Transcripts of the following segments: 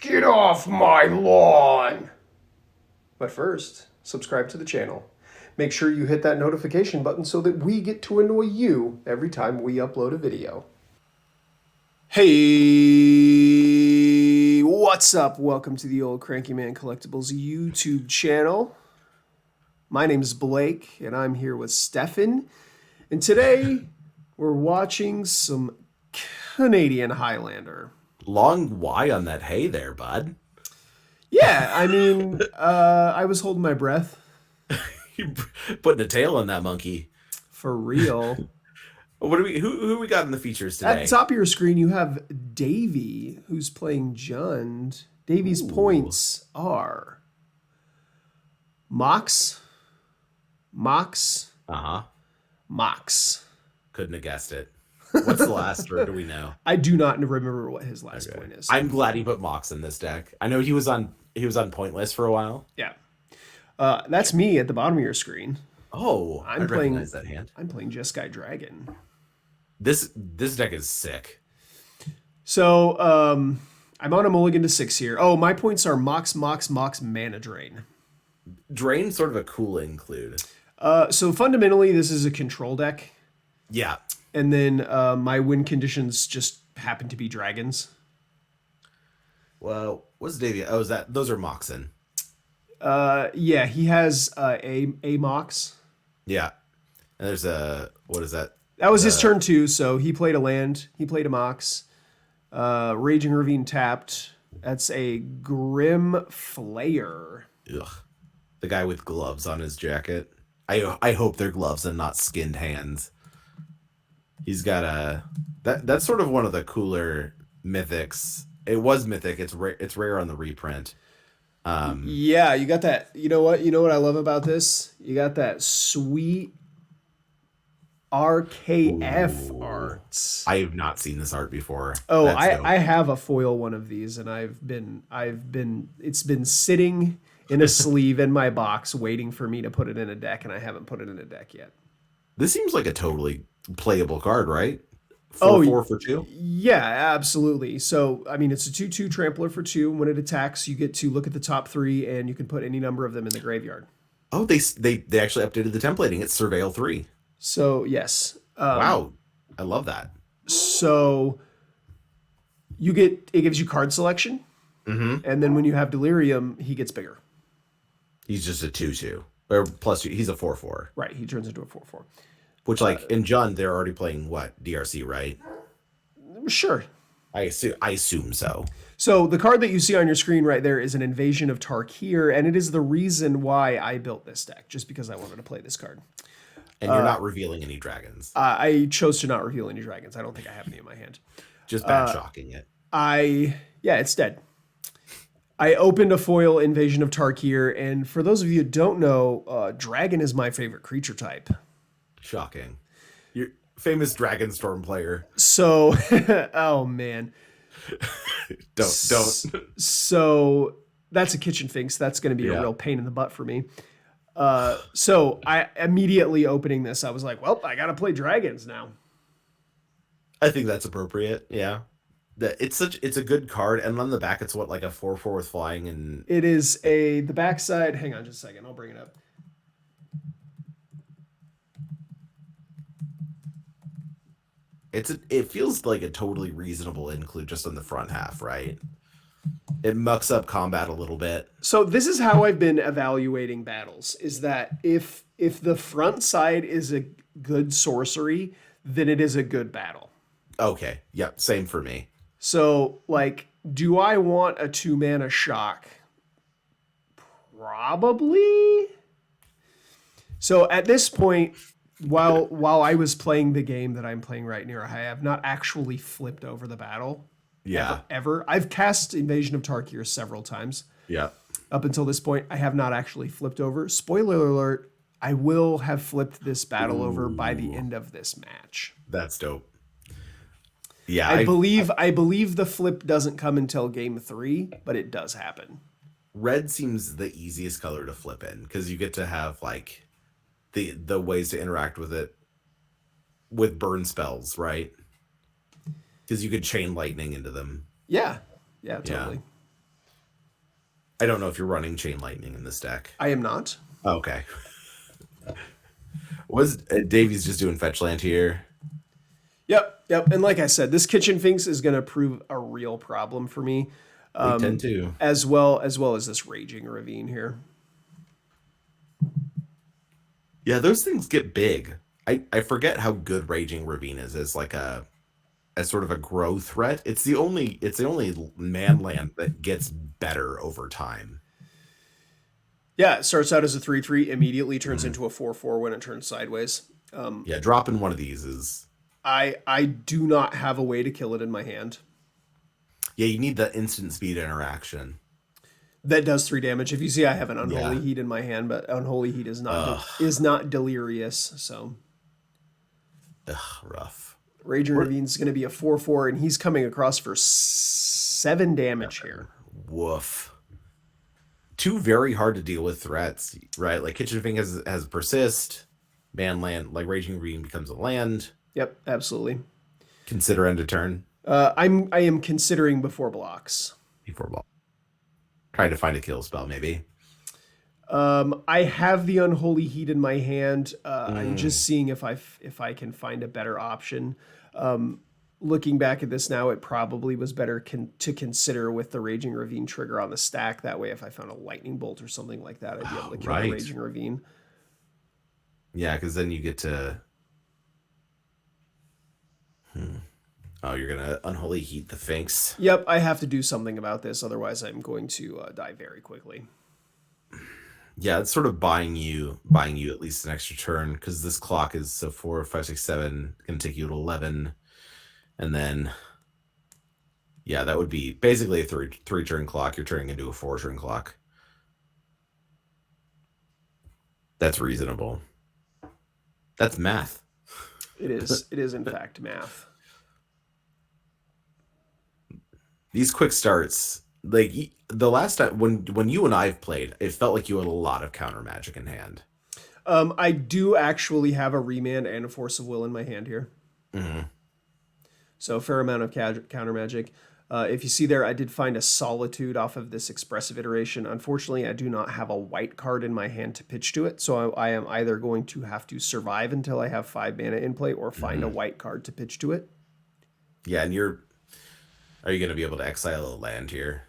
Get off my lawn! But first, subscribe to the channel. Make sure you hit that notification button so that we get to annoy you every time we upload a video. Hey, what's up? Welcome to the Old Cranky Man Collectibles YouTube channel. My name is Blake, and I'm here with Stefan. And today, we're watching some Canadian Highlander. Long Y on that hay there, bud. Yeah, I mean, I was holding my breath. You putting a tail on that monkey. For real. What do we? Who we got in the features today? At the top of your screen, you have Davey, who's playing Jund. Davey's points are Mox. Couldn't have guessed it. What's the last word? Do we know? I do not remember what his last point is. I'm glad he put Mox in this deck. I know he was on Pointless for a while. Yeah. That's me at the bottom of your screen. Oh, I recognize that hand. I'm playing Jeskai Dragon. This deck is sick. So I'm on a mulligan to 6 here. Oh, my points are Mox, Mana Drain. Drain, sort of a cool include. So fundamentally, this is a control deck. Yeah. And then my win conditions just happen to be dragons. Well, what's Davey? Oh, those are Moxen. Yeah, he has a Mox. Yeah. And there's what is that? That was his turn too, so he played a land. He played a Mox. Raging Ravine tapped. That's a Grim Flayer. Ugh. The guy with gloves on his jacket. I hope they're gloves and not skinned hands. He's got that's sort of one of the cooler mythics. It was mythic. It's rare on the reprint. Yeah, you got that. You know what? You know what I love about this? You got that sweet RKF art. I have not seen this art before. Oh, I have a foil one of these, and it's been sitting in a sleeve in my box waiting for me to put it in a deck, and I haven't put it in a deck yet. This seems like a totally playable card, right? 4 for 2? Yeah, absolutely. So, I mean, it's a 2/2 trampler for 2. When it attacks, you get to look at the top 3, and you can put any number of them in the graveyard. Oh, they actually updated the templating. It's Surveil 3. So, yes. Wow. I love that. So, it gives you card selection, and then when you have Delirium, he gets bigger. He's just a 2/2. Or plus, he's a 4/4. Right, he turns into a 4/4. Which, like, in Jund, they're already playing, what, DRC, right? Sure. I assume so. So the card that you see on your screen right there is an Invasion of Tarkir, and it is the reason why I built this deck, just because I wanted to play this card. And you're not revealing any dragons. I chose to not reveal any dragons. I don't think I have any in my hand. Just bad shocking it. Yeah, it's dead. I opened a foil Invasion of Tarkir, and for those of you who don't know, dragon is my favorite creature type. Shocking. You're famous Dragonstorm player. So, oh man. Don't. So that's a kitchen finks. That's going to be a real pain in the butt for me. So I immediately opening this, I was like, well, I got to play dragons now. I think that's appropriate. Yeah. It's a good card, and on the back it's what, like a 4/4 with flying, and it is the backside. Hang on just a second, I'll bring it up. It feels like a totally reasonable include just on the front half, right? It mucks up combat a little bit. So this is how I've been evaluating battles: is that if the front side is a good sorcery, then it is a good battle. Okay. Yep. Same for me. So, like, do I want a 2-mana shock? Probably. So at this point, while I was playing the game that I'm playing right now, I have not actually flipped over the battle. Yeah. Ever. I've cast Invasion of Tarkir several times. Yeah. Up until this point, I have not actually flipped over. Spoiler alert, I will have flipped this battle over by the end of this match. That's dope. Yeah, I believe the flip doesn't come until game 3, but it does happen. Red seems the easiest color to flip in because you get to have like the ways to interact with it with burn spells, right? Because you could chain lightning into them. Yeah, totally. I don't know if you're running Chain Lightning in this deck. I am not. Oh, okay. Was Davies just doing fetch land here? Yep. And like I said, this Kitchen Finks is going to prove a real problem for me. They tend to. As well as this Raging Ravine here. Yeah, those things get big. I forget how good Raging Ravine is as like as sort of a grow threat. It's the only man land that gets better over time. Yeah, it starts out as a 3/3, immediately turns into a 4/4 when it turns sideways. Yeah, dropping one of these is... I do not have a way to kill it in my hand. Yeah, you need the instant speed interaction. That does 3 damage. If you see, I have an Unholy Heat in my hand, but Unholy Heat is not delirious. So, rough. Raging Ravine's going to be a 4/4, and he's coming across for 7 damage here. Woof. 2 very hard to deal with threats, right? Like Kitchen Fink has persist, man land, like Raging Ravine becomes a land. Yep, absolutely. Consider end of turn. I am considering before blocks. Before block. Trying to find a kill spell, maybe. I have the Unholy Heat in my hand. I'm just seeing if I can find a better option. Looking back at this now, it probably was better to consider with the Raging Ravine trigger on the stack. That way, if I found a Lightning Bolt or something like that, I'd be able to kill the Raging Ravine. Yeah, because then you get to... Oh, you're going to Unholy Heat the Finks. Yep, I have to do something about this. Otherwise, I'm going to die very quickly. Yeah, it's sort of buying you at least an extra turn, because this clock is so 4, 5, 6, 7, going to take you to 11. And then, yeah, that would be basically a three turn clock. You're turning into a 4 turn clock. That's reasonable. That's math. It is. It is in fact math. These quick starts, like the last time when you and I've played, it felt like you had a lot of counter magic in hand. I do actually have a Remand and a Force of Will in my hand here. Mm-hmm. So a fair amount of counter magic. If you see there, I did find a Solitude off of this expressive iteration. Unfortunately, I do not have a white card in my hand to pitch to it, so I am either going to have to survive until I have 5 mana in play or find a white card to pitch to it. Yeah, and are you going to be able to exile a land here?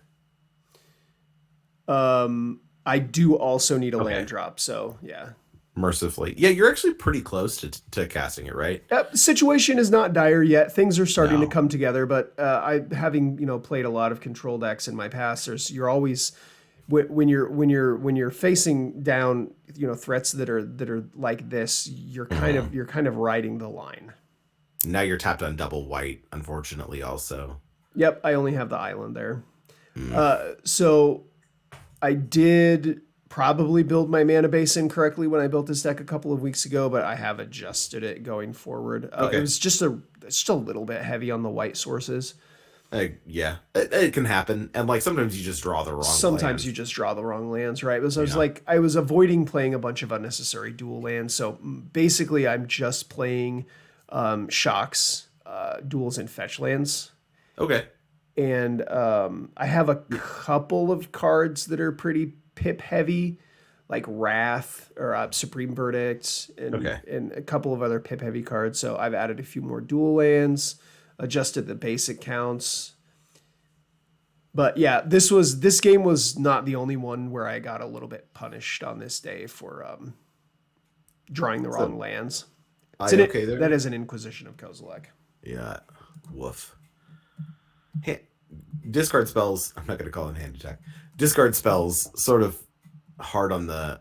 I do also need a land drop, so yeah. Mercifully. Yeah, you're actually pretty close to casting it, right? The situation is not dire yet. Things are starting to come together, but having played a lot of control decks in my past, you're always when you're facing down threats that are like this, you're kind of riding the line. Now you're tapped on double white, unfortunately, also. Yep, I only have the island there. So I did probably build my mana base incorrectly when I built this deck a couple of weeks ago, but I have adjusted it going forward. It was just a little bit heavy on the white sources. Yeah, it can happen, and like sometimes you just draw the wrong. Sometimes you just draw the wrong lands, right? I was avoiding playing a bunch of unnecessary dual lands, so basically I'm just playing shocks, duels, and fetch lands. Okay. And I have a couple of cards that are pretty pip heavy, like Wrath or Supreme Verdict, and a couple of other pip heavy cards. So I've added a few more dual lands, adjusted the basic counts. But yeah, this game was not the only one where I got a little bit punished on this day for drawing the wrong lands. Okay there? That is an Inquisition of Kozilek. Yeah. Woof. Discard spells. I'm not going to call them hand attack. Discard spells sort of hard on the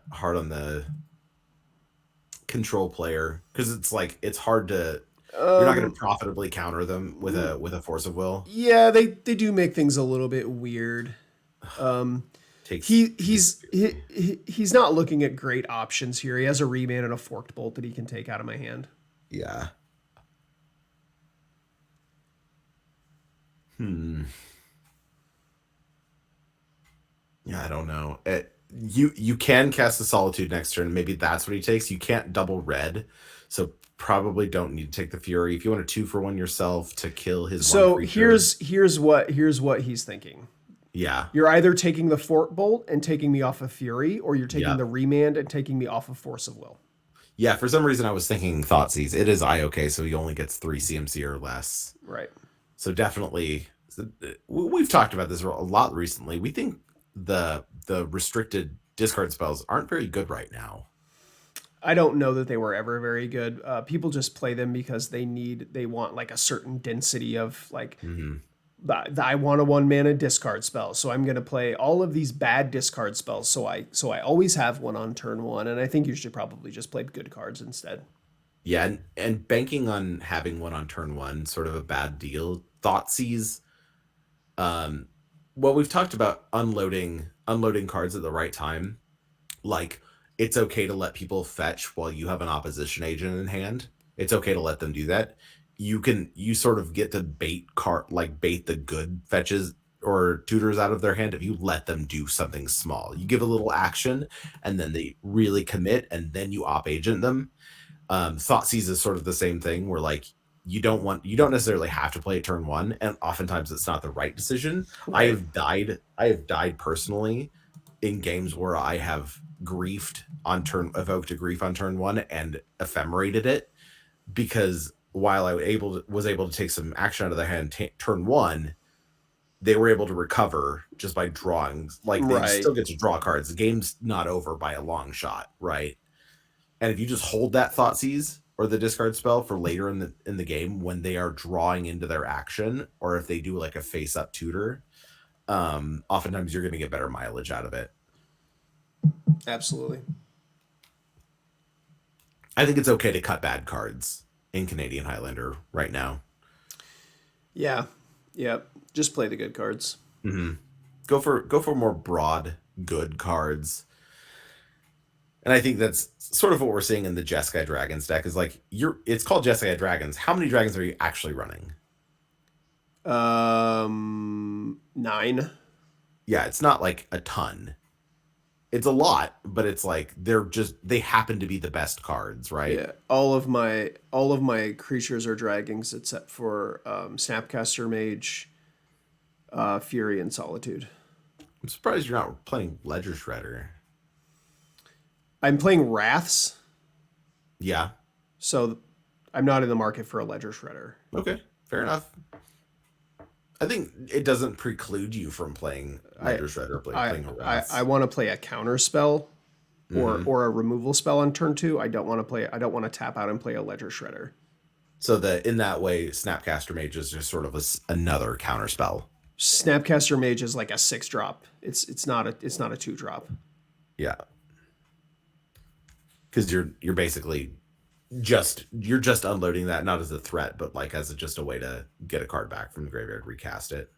control player, because it's like it's hard to. You're not going to profitably counter them with a Force of Will. Yeah, they do make things a little bit weird. He's not looking at great options here. He has a Remand and a Forked Bolt that he can take out of my hand. Yeah. Yeah, I don't know. You can cast the Solitude next turn. Maybe that's what he takes. You can't double red, so probably don't need to take the Fury. If you want a 2-for-1 yourself to kill his. So here's what he's thinking. Yeah. You're either taking the Fort Bolt and taking me off of Fury, or you're taking Yeah. the Remand and taking me off of Force of Will. Yeah, for some reason I was thinking Thoughtseize. It is IOK, so he only gets 3 CMC or less. Right. So definitely, we've talked about this a lot recently. We think the restricted discard spells aren't very good right now. I don't know that they were ever very good. People just play them because they want like a certain density of like, I want a 1 mana discard spell, so I'm going to play all of these bad discard spells. So I always have one on turn 1, and I think you should probably just play good cards instead. Yeah, and banking on having one on turn 1, sort of a bad deal. Thoughtseize. Well, we've talked about unloading cards at the right time. Like, it's okay to let people fetch while you have an opposition agent in hand. It's okay to let them do that. You sort of get to bait the good fetches or tutors out of their hand if you let them do something small. You give a little action and then they really commit and then you op agent them. Thoughtseize is sort of the same thing where like you don't necessarily have to play it turn 1, and oftentimes it's not the right decision. Right. I have died personally in games where I have evoked a grief on turn 1 and ephemerated it, because while I was able to take some action out of their hand turn 1, they were able to recover just by drawing. Like, they still get to draw cards. The game's not over by a long shot, right? And if you just hold that Thoughtseize or the discard spell for later in the game when they are drawing into their action, or if they do like a face-up tutor, oftentimes you're going to get better mileage out of it. Absolutely. I think it's okay to cut bad cards in Canadian Highlander right now. Yeah. Just play the good cards. Mm-hmm. Go for more broad good cards. And I think that's sort of what we're seeing in the Jeskai Dragons deck is like it's called Jeskai Dragons. How many dragons are you actually running? 9. Yeah, it's not like a ton. It's a lot, but it's like they happen to be the best cards, right? Yeah. All of my creatures are dragons except for Snapcaster Mage, Fury, and Solitude. I'm surprised you're not playing Ledger Shredder. I'm playing Wraths. Yeah. So I'm not in the market for a Ledger Shredder. Okay, fair enough. I think it doesn't preclude you from playing Ledger Shredder, playing a Wraths. I want to play a counter spell or a removal spell on turn 2. I don't want to tap out and play a Ledger Shredder. So in that way, Snapcaster Mage is just sort of another counter spell. Snapcaster Mage is like a 6-drop. It's not a 2-drop. Yeah. Because you're basically just unloading that not as a threat, but like as just a way to get a card back from the graveyard, recast it.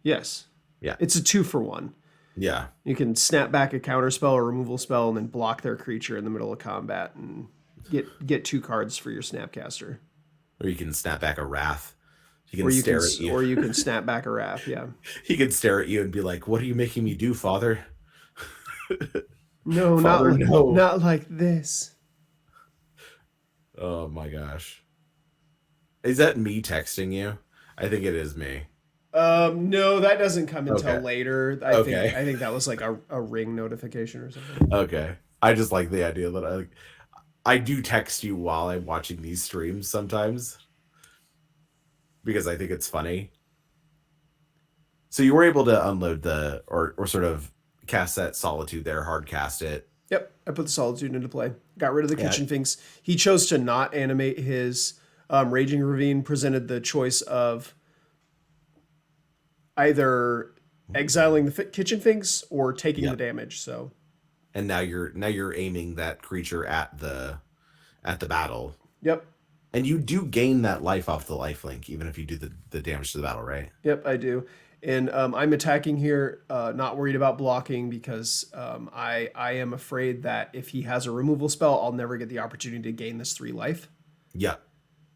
Yes. Yeah. It's a 2-for-1. Yeah. You can snap back a counter spell or removal spell and then block their creature in the middle of combat and get 2 cards for your Snapcaster. Or you can snap back a Wrath. He can Or stare at you. Or you can snap back a Wrath, yeah. He can stare at you and be like, "What are you making me do, Father?" No, Father, not like this. Oh my gosh. Is that me texting you? I think it is me. No, that doesn't come until later. I think that was like a ring notification or something. Okay. I just like the idea that I do text you while I'm watching these streams sometimes, because I think it's funny. So you were able to unload or sort of cast that Solitude there, hard cast it. Yep, I put the Solitude into play. Got rid of the Kitchen Finks. He chose to not animate his Raging Ravine, presented the choice of either exiling the Kitchen Finks or taking the damage. So, and now you're aiming that creature at the battle. Yep. And you do gain that life off the lifelink, even if you do the damage to the battle, right? Yep, I do. And I'm attacking here, not worried about blocking, because I am afraid that if he has a removal spell, I'll never get the opportunity to gain this 3 life. Yeah,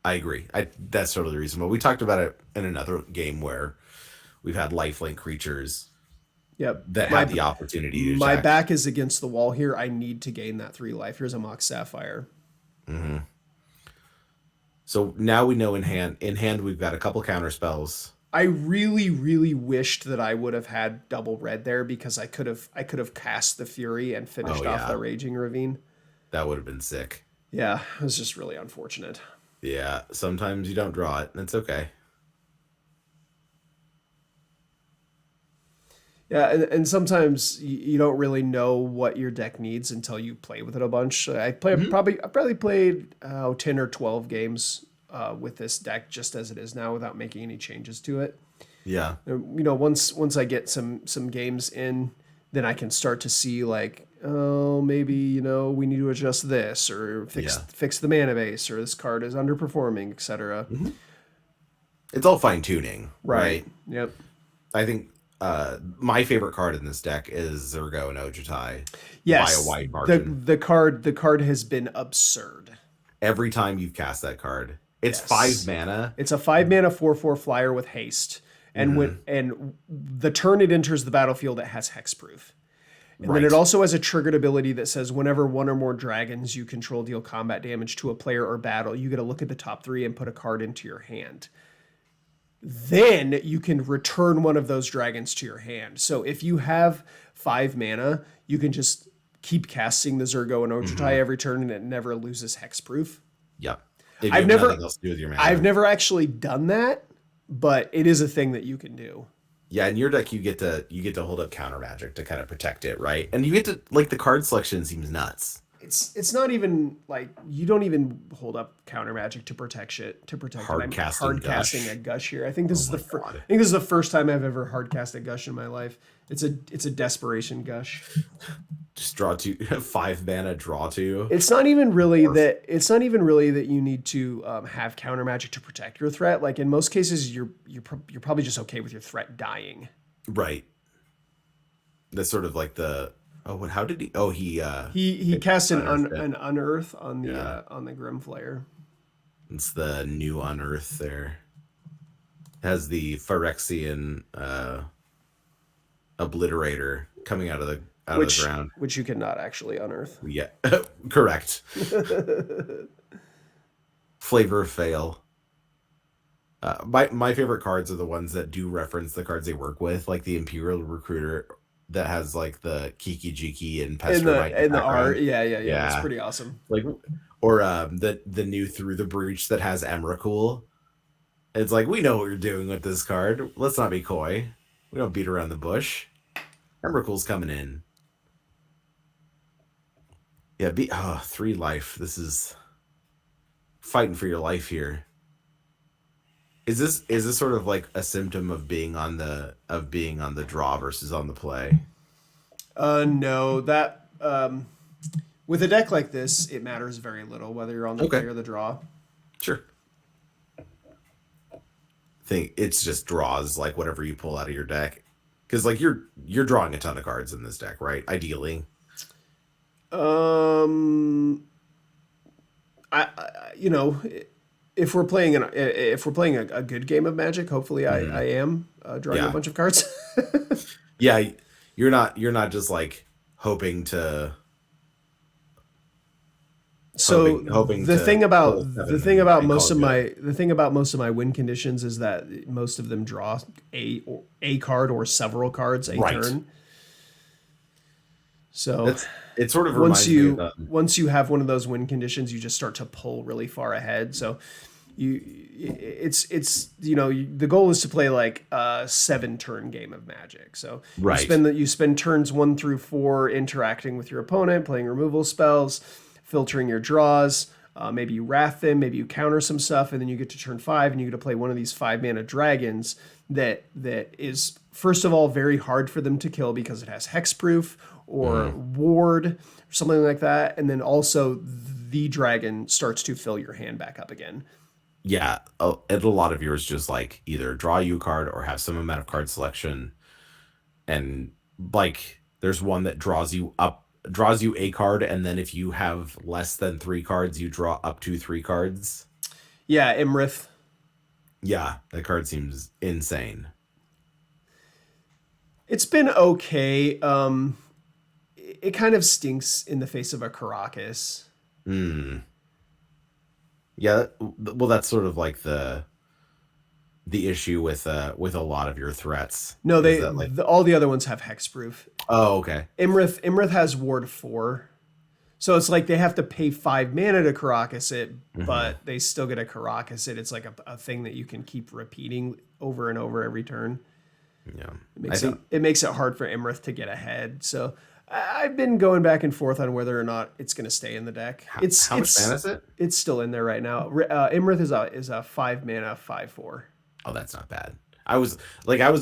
I agree. That's totally reasonable. We talked about it in another game where we've had lifelink creatures that had the opportunity to attack. My back is against the wall here. I need to gain that 3 life. Here's a Mox Sapphire. Mm-hmm. So now we know in hand we've got a couple counter spells. I really, really wished that I would have had double red there because I could have cast the Fury and Oh finished off yeah, the Raging Ravine. that would have been sick. Yeah, it was just really unfortunate. Yeah, sometimes you don't draw it, and it's okay. Yeah, and sometimes you don't really know what your deck needs until you play with it a bunch. Mhm. I probably played 10 or 12 games with this deck just as it is now without making any changes to it. Yeah, Once I get some games in, then I can start to see like, oh, maybe, we need to adjust this or yeah. fix the mana base or this card is underperforming, etc. Mhm. It's all fine tuning, Right. right? Yep. I think my favorite card in this deck is Zergo and Ojutai by a Yes. wide The margin. the card the card has been absurd. Every time you've cast that card, it's five Yes. mana. It's a 5 mana 4/4 flyer with haste. Hmm. And the turn it enters the battlefield, it has hexproof. And then it Right. also has a triggered ability that says whenever one or more dragons you control deal combat damage to a player or battle, you get to look at the top three and put a card into your hand. Then you can return one of those dragons to your hand. So if you have 5 mana, you can just keep casting the Zergo and Ojutai Hmm. every turn and it never loses hexproof. Yep. If you I've have nothing never else to do with your I've mana. never actually done that, but it is a thing that you can do. Yeah, in your deck you get to hold up counter magic to kind of protect it, right? And you get to like the card selection seems nuts. It's not even like you don't even hold up counter magic to protect it Hard I'm casting hard casting gush. a gush here. I think this Oh is my god. I think this is the first time I've ever hard cast a gush in my life. It's a desperation gush. Just draw two 5 mana draw two. Or It's not even really that you need to have counter magic to protect your threat. Like in most cases, you're probably just okay with your threat dying. Right. That's sort of like the oh what how did he oh He cast unearthed it. an unearth Yeah. on the Grim Flare. It's the new unearth there. Has the Phyrexian obliterator coming out of the ground. Which you cannot actually unearth. Yeah. Correct. Flavor fail. My favorite cards are the ones that do reference the cards they work with, like the Imperial Recruiter that has like the Kiki Jiki and Pestermite in the In the art, background. yeah, that's Yeah, pretty awesome. like or the new Through the Breach that has Emrakul. It's like we know what you're doing with this card. Let's not be coy. We don't beat around the bush. Emrakul's coming in. Yeah, 3 life. This is fighting for your life here. Is this sort of like a symptom of being on the draw versus on the play? No, that with a deck like this, it matters very little whether you're on the play Okay, or the draw. sure. Think it's just draws like whatever you pull out of your deck, because like you're drawing a ton of cards in this deck, right? Ideally, Um, I if we're playing a good game of Magic, hopefully I hmm am drawing a yeah, bunch of cards. yeah. You're not just like hoping to So hoping to pull the seven thing and, about and call most it of good. my win conditions is that most of them draw a card or several cards a Right. turn. So That's it. Sort of reminds me of once you have one of those win conditions, you just start to pull really far ahead. So the goal is to play like a 7 turn game of Magic. So right. you spend turns 1 through 4 interacting with your opponent, playing removal spells, filtering your draws. Maybe you wrath them, maybe you counter some stuff, and then you get to turn 5 and you get to play one of these 5 mana dragons that is first of all very hard for them to kill because it has hexproof or Mhm. ward or something like that, and then also the dragon starts to fill your hand back up again. Yeah, and a lot of yours just like either draw you a card or have some amount of card selection, and like there's one that draws you a card, and then if you have less than 3 cards, you draw up to 3 cards. Yeah, Imrith. Yeah, that card seems insane. It's been okay. It kind of stinks in the face of a Caracas. Hmm. Yeah, well, that's sort of like the issue with a lot of your threats. No, Is that like all the other ones have hexproof. oh okay. Imrith has ward 4. So it's like they have to pay 5 mana to Karakas it, but they still get a Karakas it. It's like a thing that you can keep repeating over and over every turn. Yeah. It makes it hard for Imrith to get ahead. So I've been going back and forth on whether or not it's going to stay in the deck. How much mana is it? It's still in there right now. Imrith is a 5 mana 5/4. Oh, that's not bad. I was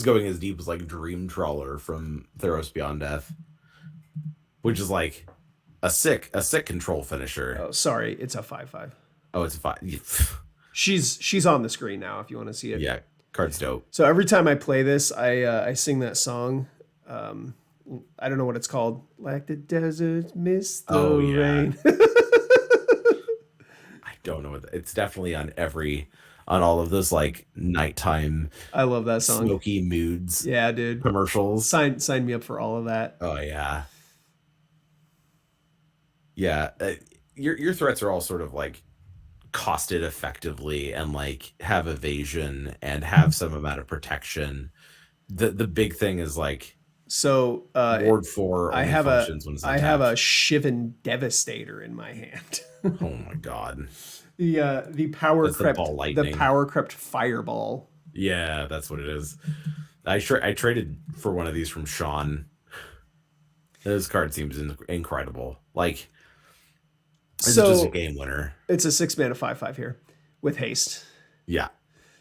going as deep as like Dream Trawler from Theros Beyond Death, which is like a sick control finisher. Oh, sorry, it's a 5/5. Oh, it's a 5. She's on the screen now if you want to see it. Yeah, card's dope. So every time I play this, I sing that song. I don't know what it's called. Like the desert mist the rain. I don't know what it's definitely on all of those like nighttime. I love that song. Smoky moods. Yeah, dude. Commercials. Sign me up for all of that. Oh yeah. Yeah, your threats are all sort of like costed effectively and like have evasion and have some amount of protection. The big thing is like so ward 4 I only have functions when it's I attacked. have a Shivan Devastator in my hand. Oh my god. The power crept lightning. The power crept fireball. Yeah, that's what it is. I traded for one of these from Sean. This card seems incredible. Like it's just a game winner. It's a 6 mana 5/5 here with haste. Yeah.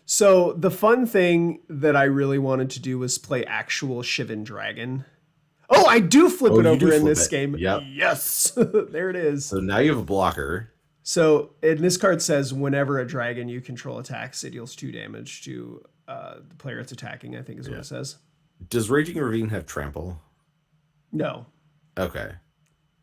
So the fun thing that I really wanted to do was play actual Shivan Dragon. Oh, I do flip it over in this game. Yep. Yes. There it is. So now you have a blocker. So, and this card says whenever a dragon you control attacks, it deals 2 damage to the player it's attacking, I think is what it says. Does Raging Ravine have trample? No. Okay.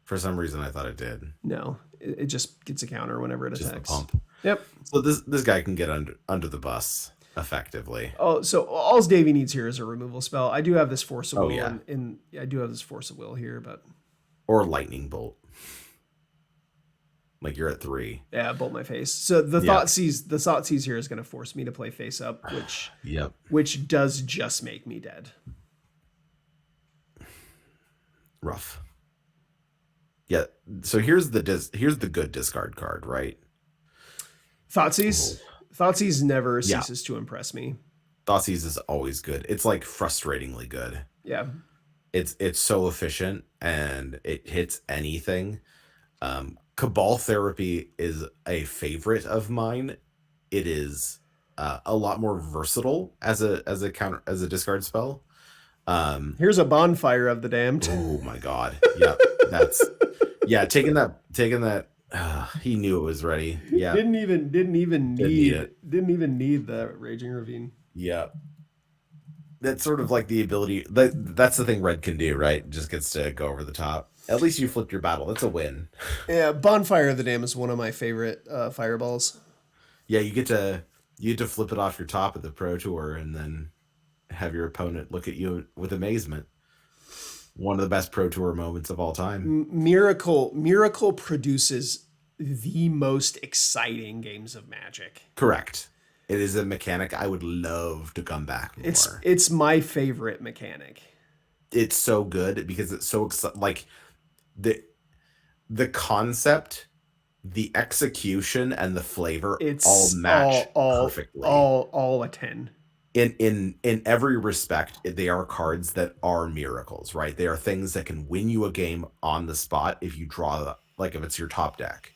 For some reason, I thought it did. No. It just gets a counter whenever it just attacks. The pump. Yep. So this guy can get under the bus effectively. Oh, so all Davey needs here is a removal spell. I do have this Force of Will. Yeah. I do have this Force of Will here, but or Lightning Bolt. Like you're at 3. Yeah, bolt my face. So the Thoughtseize here is going to force me to play face up, which does just make me dead. Rough. Yeah. So here's the good discard card, right? Thoughtseize never ceases to impress me. Thoughtseize is always good. It's like frustratingly good. Yeah. It's so efficient and it hits anything. Cabal Therapy is a favorite of mine. It is a lot more versatile as a discard spell. Here's a Bonfire of the Damned. Oh my god. Yeah. Taking that he knew it was ready. Yeah. Didn't even need the Raging Ravine. Yeah. That's sort of like the ability that's the thing Red can do, right? Just gets to go over the top. At least you flipped your battle. That's a win. Yeah, Bonfire of the Dam is one of my favorite fireballs. Yeah, you get to flip it off your top at the Pro Tour and then have your opponent look at you with amazement. One of the best Pro Tour moments of all time. Miracle produces the most exciting games of Magic. Correct. It is a mechanic I would love to come back more. It's my favorite mechanic. It's so good because it's so like the concept, the execution, and the flavor all match perfectly. All a 10. In every respect, they are cards that are miracles, right? They are things that can win you a game on the spot if you draw, like if it's your top deck.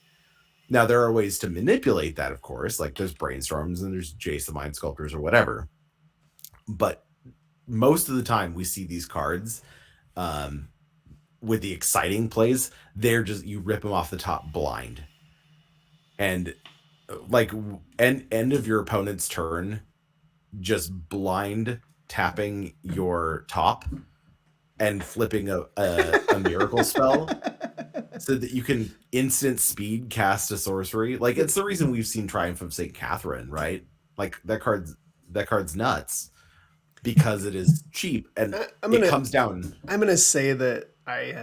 Now, there are ways to manipulate that, of course, like there's Brainstorms and there's Jace the Mind Sculptors or whatever. But most of the time we see these cards with the exciting plays, they're just, you rip them off the top blind. And like end of your opponent's turn, just blind tapping your top and flipping a miracle spell so that you can instant speed cast a sorcery. Like it's the reason we've seen Triumph of St. Catherine, right? Like that card's nuts because it is cheap and it comes down. I'm gonna say that I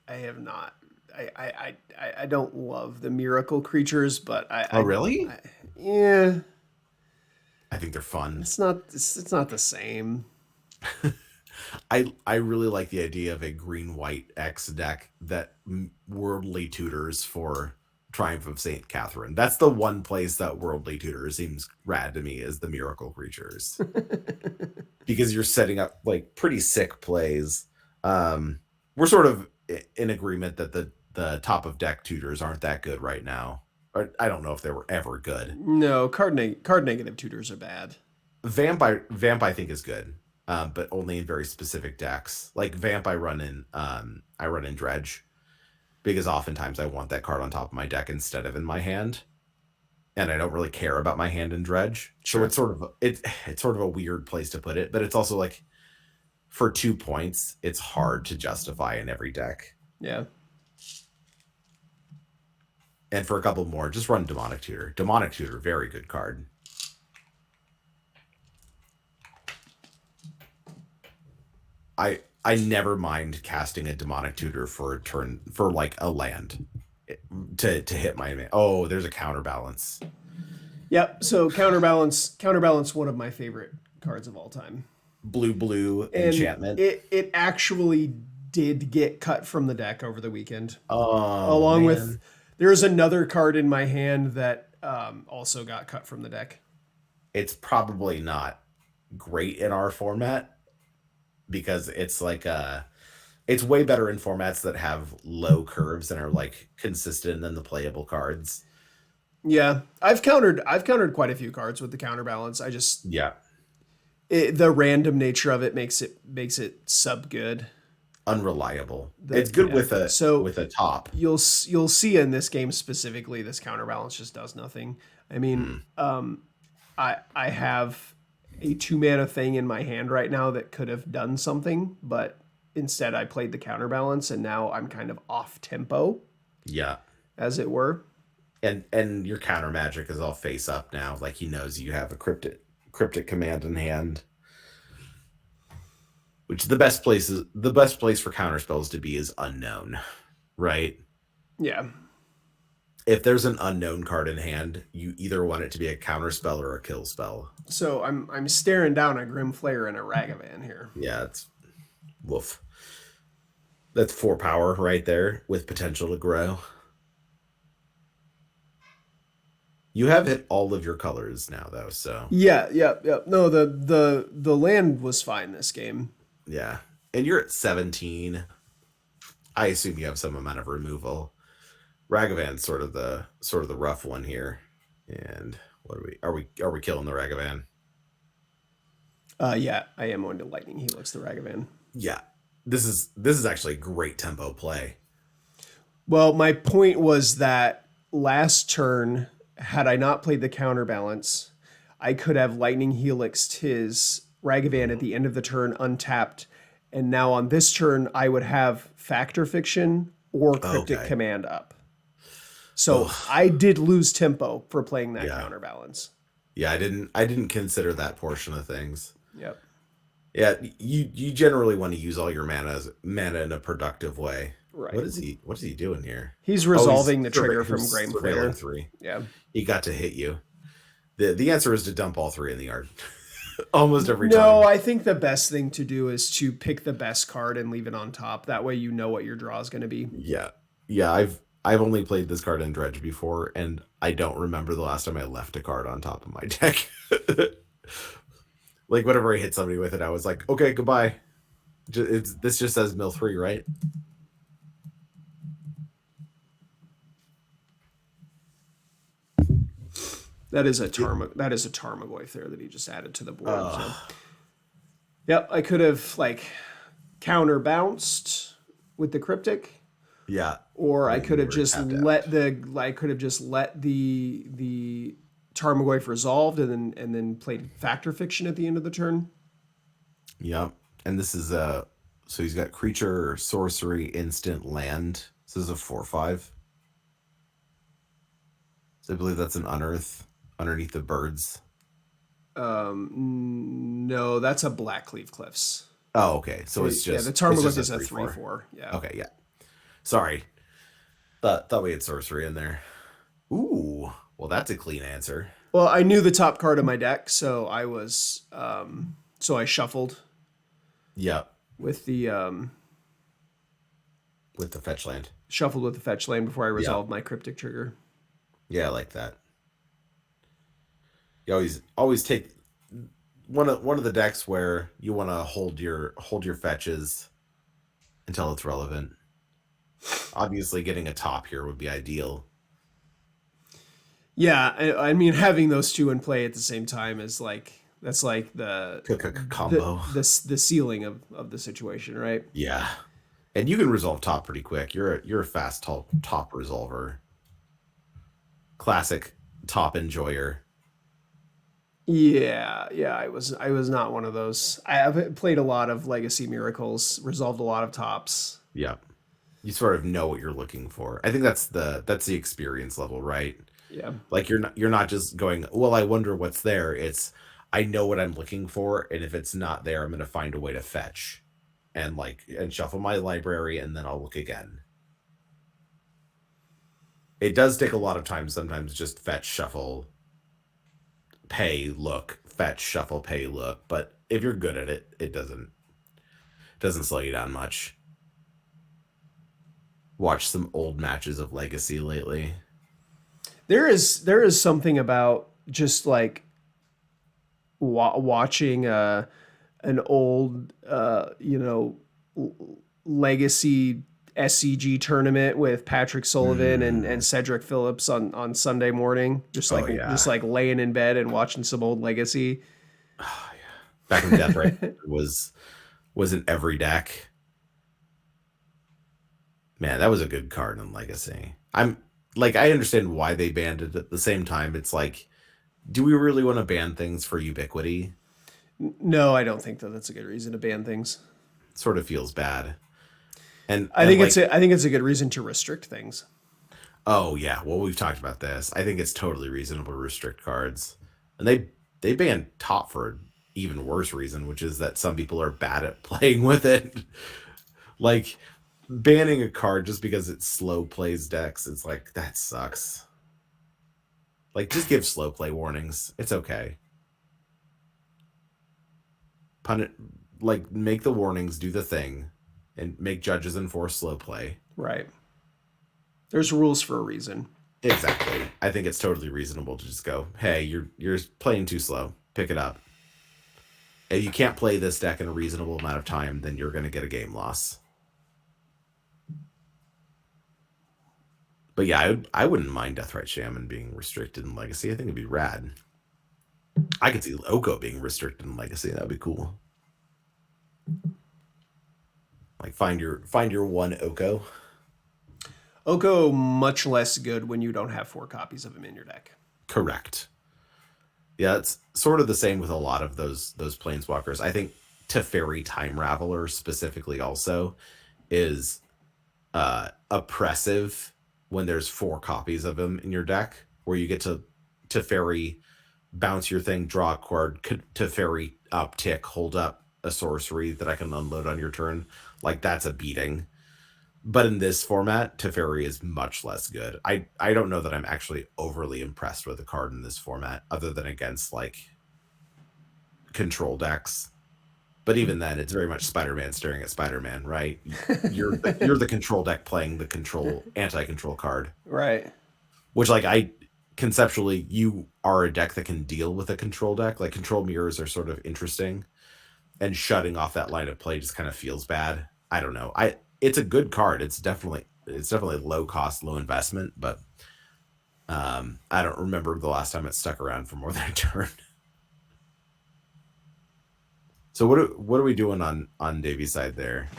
have not. I don't love the miracle creatures, but Oh really? Yeah. I think they're fun. It's not the same. I really like the idea of a green white X deck that worldly tutors for Triumph of Saint Catherine. That's the one place that worldly tutor seems rad to me, is the miracle creatures, because you're setting up like pretty sick plays. We're sort of in agreement that the top of deck tutors aren't that good right now. Or I don't know if they were ever good. No, card negative tutors are bad. Vamp I think is good, but only in very specific decks. Like Vamp, I run in Dredge, because oftentimes I want that card on top of my deck instead of in my hand, and I don't really care about my hand in Dredge. Sure. So it's sort of a weird place to put it, but it's also like, for 2 points, it's hard to justify in every deck. Yeah. And for a couple more, just run Demonic Tutor. Demonic Tutor, very good card. I never mind casting a Demonic Tutor for a turn, for like a land to hit my man. Oh, there's a counterbalance. Yep. So counterbalance, one of my favorite cards of all time. Blue And enchantment. It actually did get cut from the deck over the weekend. Oh, Along man. with, there's another card in my hand that also got cut from the deck. It's probably not great in our format, because it's like it's way better in formats that have low curves and are like consistent in the playable cards. Yeah, I've countered quite a few cards with the counterbalance. I just Yeah, the random nature of it makes it sub good. unreliable. It's good with a top. You'll see in this game specifically, this counterbalance just does nothing. I mean, I have a 2-mana thing in my hand right now that could have done something, but instead I played the counterbalance, and now I'm kind of off tempo. Yeah, as it were. And your counter magic is all face up now. Like, he knows you have a cryptic command in hand. Which the best place for counter spells to be is unknown, right? Yeah. If there's an unknown card in hand, you either want it to be a counter spell or a kill spell. So I'm staring down a Grim Flayer and a Ragavan here. Yeah, it's woof. That's 4 power right there with potential to grow. You have hit all of your colors now, though, so yeah. No, the land was fine this game. yeah, and you're at 17. I assume you have some amount of removal. Ragavan's sort of the rough one here. And what are we killing the Ragavan? Yeah, I am going to Lightning Helix the Ragavan. Yeah, this is actually a great tempo play. Well, my point was that last turn, had I not played the counterbalance, I could have Lightning Helixed his Ragavan at the end of the turn untapped, and now on this turn I would have Factor Fiction or Cryptic Command up. So I did lose tempo for playing that counterbalance. Yeah, I didn't consider that portion of things. Yep. Yeah, you generally want to use all your mana in a productive way. Right. What is he doing here? He's resolving the trigger from Grim Flayer. 3. Yeah. He got to hit you. The answer is to dump all 3 in the yard. Almost every time. No, I think the best thing to do is to pick the best card and leave it on top. That way you know what your draw is going to be. Yeah. Yeah, I've only played this card in Dredge before, and I don't remember the last time I left a card on top of my deck. Like, whenever I hit somebody with it, I was like, okay, goodbye. This just says mill 3, right? That is a Tarmogoyf there that he just added to the board. So. Yep, I could have like counter bounced with the Cryptic. Yeah. Or I could have just let the Tarmogoyf resolved and then played Factor Fiction at the end of the turn. Yep. And this is so he's got creature, sorcery, instant, land. This is a 4/5. So I believe that's an unearth underneath the birds. No, that's a Blackleaf Cliffs. Oh, okay. So it's just the Tarmogoyf is a 3/4. Yeah. Okay, yeah. Sorry. Thought we had sorcery in there. Ooh. Well, that's a clean answer. Well, I knew the top card of my deck, so I shuffled Yep. with the Fetch land. fetch lane before I Yep. resolved my cryptic trigger. Yeah, I like that. You always take one of the decks where you want to hold your fetches until it's relevant. Obviously, getting a top here would be ideal. Yeah, I mean having those two in play at the same time is that's like the combo. the ceiling of the situation, right? Yeah, and you can resolve top pretty quick. You're a fast top resolver. Classic top enjoyer. Yeah, I was not one of those. I have played a lot of Legacy Miracles, resolved a lot of tops. Yeah, you sort of know what you're looking for. I think that's the experience level, right? Yeah. Like you're not just going, well, I wonder what's there. It's I know what I'm looking for, and if it's not there, I'm going to find a way to fetch and shuffle my library, and then I'll look again. It does take a lot of time sometimes, just fetch, shuffle, pay, look, fetch, shuffle, pay, look. But if you're good at it, it doesn't slow you down much. Watch some old matches of Legacy lately. There is something about just like watching an old Legacy SCG tournament with Patrick Sullivan and Cedric Phillips on Sunday morning, just like laying in bed and watching some old Legacy. Oh, yeah. Back in Death Right was in every deck. Man, that was a good card in Legacy. I understand why they banned it. At the same time, it's like, do we really want to ban things for ubiquity? No, I don't think that's a good reason to ban things. It sort of feels bad. And I think it's a good reason to restrict things. Oh yeah, well we've talked about this. I think it's totally reasonable to restrict cards, and they banned top for an even worse reason, which is that some people are bad at playing with it. Like banning a card just because it slow plays decks, it's like that sucks. Like just give slow play warnings. It's okay. Make the warnings do the thing, and make judges enforce slow play. Right. There's rules for a reason. Exactly. I think it's totally reasonable to just go, hey, you're playing too slow. Pick it up. If you can't play this deck in a reasonable amount of time, then you're going to get a game loss. But yeah, I wouldn't mind Deathrite Shaman being restricted in Legacy. I think it'd be rad. I could see Oko being restricted in Legacy. That'd be cool. Like find your one Oko. Oko much less good when you don't have 4 copies of him in your deck. Correct. Yeah, it's sort of the same with a lot of those planeswalkers. I think Teferi Time Raveler specifically also is oppressive when there's 4 copies of him in your deck, where you get to Teferi, bounce your thing, draw a card, Teferi uptick, hold up a sorcery that I can unload on your turn. Like that's a beating. But in this format, Teferi is much less good. I don't know that I'm actually overly impressed with the card in this format, other than against like control decks. But even then, it's very much Spider-Man staring at Spider-Man, right? You're the control deck playing the control anti-control card, right? Which I conceptually, you are a deck that can deal with a control deck. Like control mirrors are sort of interesting, and shutting off that line of play just kind of feels bad. I don't know. It's a good card. It's definitely low cost, low investment, but I don't remember the last time it stuck around for more than a turn. So what are we doing on Davy's side there?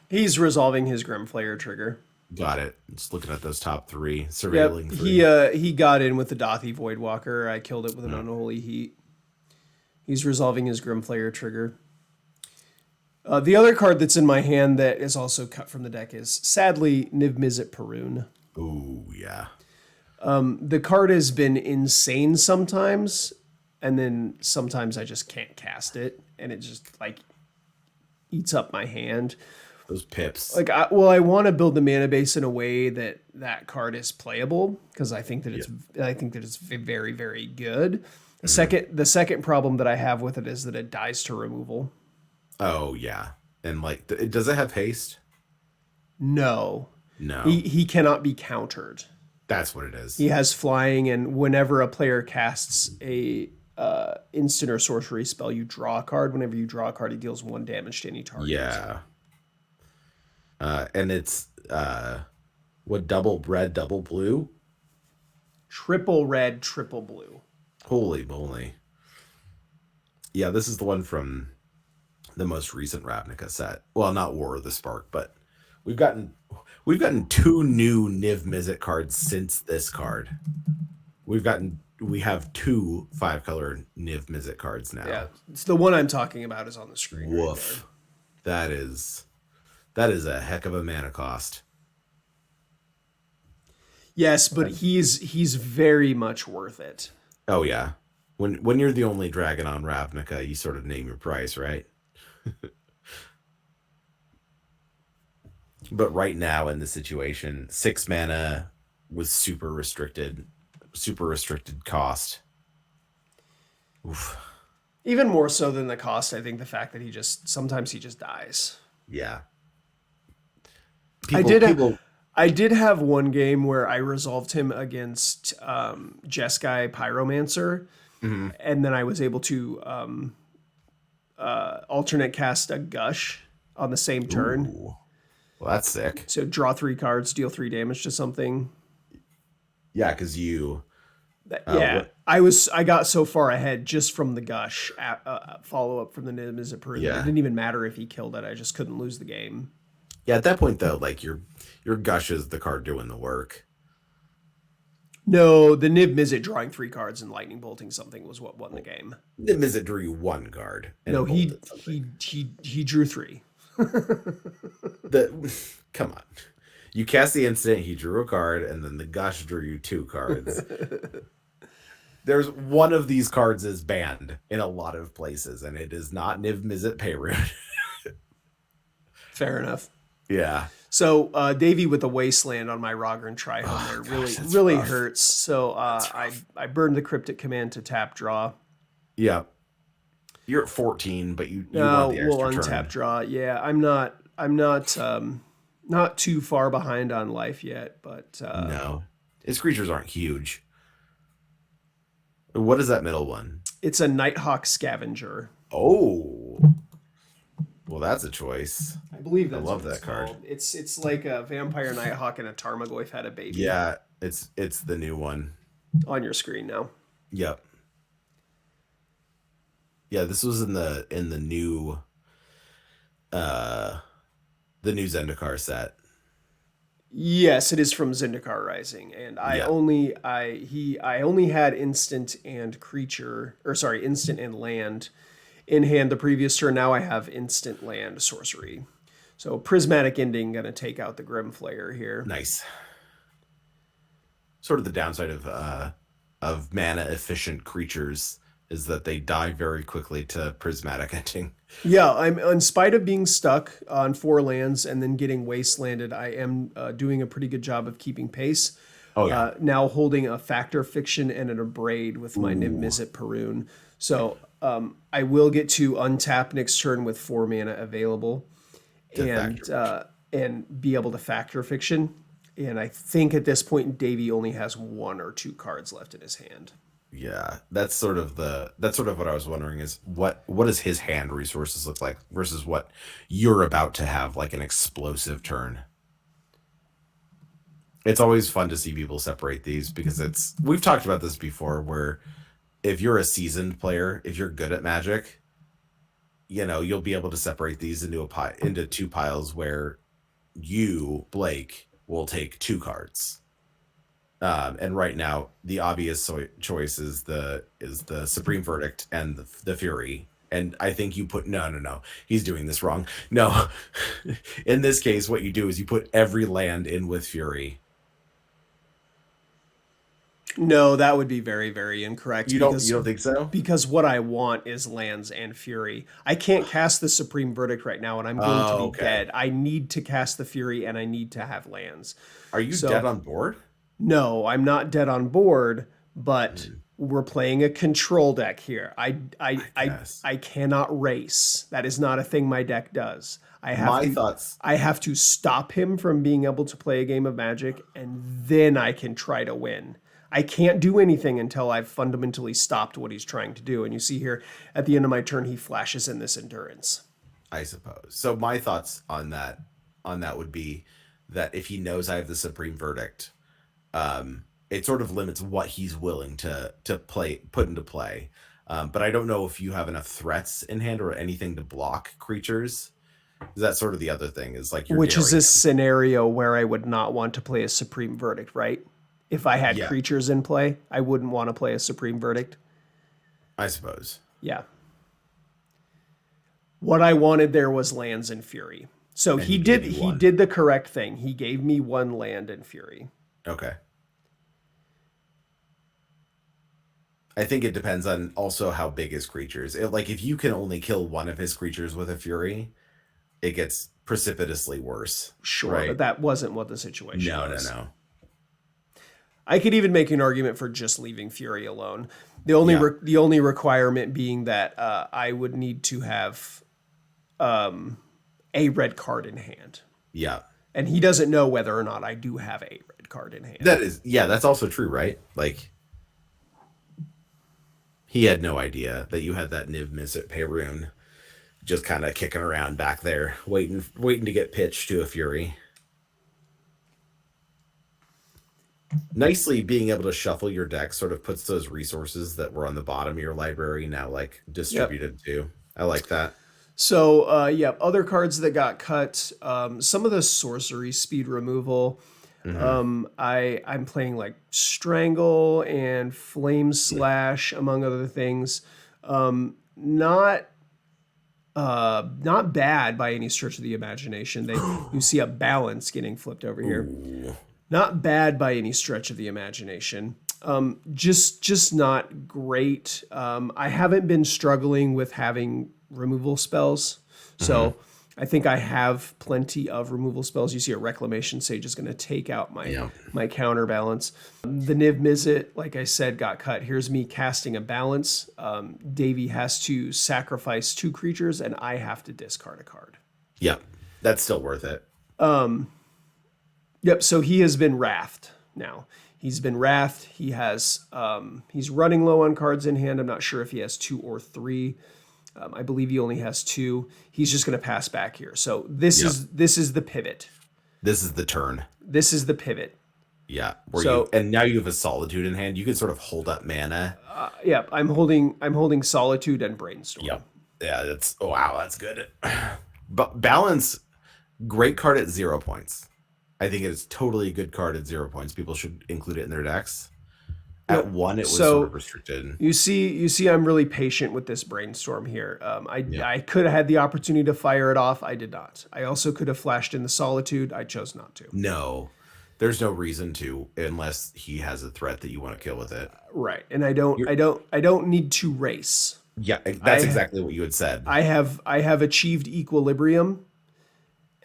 He's resolving his Grimflayer trigger. Got it. Just looking at those top 3, surveilling. Yep. He got in with the Dothy Voidwalker. I killed it with an Unholy Heat. He's resolving his Grimflayer trigger. The other card that's in my hand that is also cut from the deck is, sadly, Niv-Mizzet Perun. Ooh, yeah. The card has been insane sometimes, and then sometimes I just can't cast it, and it just, eats up my hand. Those pips. I want to build the mana base in a way that card is playable, because I think that it's very, very good. The second problem that I have with it is that it dies to removal. Oh yeah, and like, does it have haste? No. No, He cannot be countered. that's what it is. He has flying, and whenever a player casts a instant or sorcery spell, you draw a card. Whenever you draw a card, he deals 1 damage to any target. Yeah. And it's what, double red, double blue? Triple red, triple blue. Holy moly. Yeah, this is the one from the most recent Ravnica set. Well, not War of the Spark, but we've gotten 2 new Niv Mizzet cards since this card. We have 2 5-color Niv Mizzet cards now. Yeah, it's the one I'm talking about is on the screen. Woof. That is a heck of a mana cost. Yes, but he's very much worth it. Oh yeah. When you're the only dragon on Ravnica, you sort of name your price, right? But right now in the situation, 6 mana with super restricted cost. Oof. Even more so than the cost, I think the fact that sometimes he just dies. Yeah. I did have one game where I resolved him against Jeskai Pyromancer, and then I was able to alternate cast a Gush on the same turn. Ooh. Well, that's sick. So draw 3 cards, deal 3 damage to something. Yeah, because I got so far ahead just from the Gush follow up from the Niv Mizzet Peru. Yeah. It didn't even matter if he killed it. I just couldn't lose the game. Yeah, at that point though, like your Gush is the card doing the work. No, the Niv Mizzet drawing 3 cards and lightning bolting something was what won the game. Niv Mizzet drew you 1 card. No, he drew 3. Come on. You cast the instant, he drew a card, and then the Gush drew you 2 cards. There's one of these cards is banned in a lot of places, and it is not Niv Mizzet Peru. Fair enough. Yeah. So Davey with the Wasteland on my Rogran Trihome there really rough. hurts. So I burned the Cryptic Command to tap draw. Yeah. You're at 14, but you want the extra we'll turn. untap draw. Yeah, I'm not too far behind on life yet, but no. His creatures aren't huge. What is that middle one? It's a Nighthawk Scavenger. Oh. Well, that's a choice. I believe that's I love what that card. Called. It's like a Vampire Nighthawk and a Tarmogoyf had a baby. Yeah, it's the new one. On your screen now. Yep. Yeah, this was in the new Zendikar set. Yes, it is from Zendikar Rising, and I only had instant and land in hand the previous turn. Now I have instant land sorcery. So Prismatic Ending gonna take out the Grimflayer here. Nice. Sort of the downside of mana efficient creatures is that they die very quickly to Prismatic Ending. Yeah, I'm in spite of being stuck on 4 lands and then getting wastelanded, I am doing a pretty good job of keeping pace. Oh yeah. Now holding a Factor Fiction and an Abrade with my Niv Mizzet Perun. So I will get to untap next turn with 4 mana available and be able to Factor Fiction. And I think at this point Davey only has 1 or 2 cards left in his hand. Yeah, that's sort of what I was wondering is what does his hand resources look like versus what you're about to have, like an explosive turn. It's always fun to see people separate these because we've talked about this before where if you're a seasoned player, if you're good at Magic, you'll be able to separate these into 2 piles where you, Blake, will take 2 cards. And right now, the obvious choice is the Supreme Verdict and the Fury. And I think you put no. He's doing this wrong. No, in this case, what you do is you put every land in with Fury. No, that would be very, very incorrect. You don't think so? Because what I want is lands and Fury. I can't cast the Supreme Verdict right now, and I'm going to be dead. I need to cast the Fury, and I need to have lands. Are you dead on board? No, I'm not dead on board, but We're playing a control deck here. Yes. I cannot race. That is not a thing my deck does. My thoughts. I have to stop him from being able to play a game of Magic, and then I can try to win. I can't do anything until I've fundamentally stopped what he's trying to do. And you see here at the end of my turn, he flashes in this endurance. I suppose. So my thoughts on that would be that if he knows I have the supreme verdict, it sort of limits what he's willing to put into play. But I don't know if you have enough threats in hand or anything to block creatures. That's sort of the other thing is like Which is a scenario where I would not want to play a supreme verdict, right? If I had creatures in play, I wouldn't want to play a supreme verdict. I suppose. Yeah. What I wanted there was lands and fury. So he did the correct thing. He gave me 1 land and fury. Okay. I think it depends on also how big his creatures. Like if you can only kill one of his creatures with a fury, it gets precipitously worse. Sure, right? But that wasn't what the situation was. No. I could even make an argument for just leaving fury alone. The only requirement being that I would need to have a red card in hand. Yeah. And he doesn't know whether or not I do have a red card in hand. That's also true, right? Like he had no idea that you had that Niv Mizzet Perun just kind of kicking around back there, waiting to get pitched to a fury. Nicely being able to shuffle your deck sort of puts those resources that were on the bottom of your library now like distributed too. I like that. So, other cards that got cut, some of the sorcery speed removal. I'm playing like Strangle and Flame Slash, among other things. Not bad by any stretch of the imagination. You see a balance getting flipped over here. Ooh. Not bad by any stretch of the imagination. Just not great. I haven't been struggling with having removal spells. So I think I have plenty of removal spells. You see a Reclamation Sage is going to take out my counterbalance. The Niv Mizzet, like I said, got cut. Here's me casting a balance. Davey has to sacrifice 2 creatures, and I have to discard a card. Yep, that's still worth it. Yep, so he has been wrathed now. He's been wrathed. He has he's running low on cards in hand. I'm not sure if he has 2 or 3. I believe he only has 2. He's just going to pass back here. So this is the pivot. This is the turn. This is the pivot. Yeah. And now you have a Solitude in hand. You can sort of hold up mana. I'm holding Solitude and Brainstorm. Yep. Yeah, that's good. But Balance, great card at 0 points. I think it is totally a good card at 0 points. People should include it in their decks. At 1, it was sort of restricted. You see, I'm really patient with this Brainstorm here. I could have had the opportunity to fire it off. I did not. I also could have flashed in the Solitude. I chose not to. No, there's no reason to unless he has a threat that you want to kill with it. Right, and I don't need to race. Yeah, that's exactly what you had said. I have achieved equilibrium,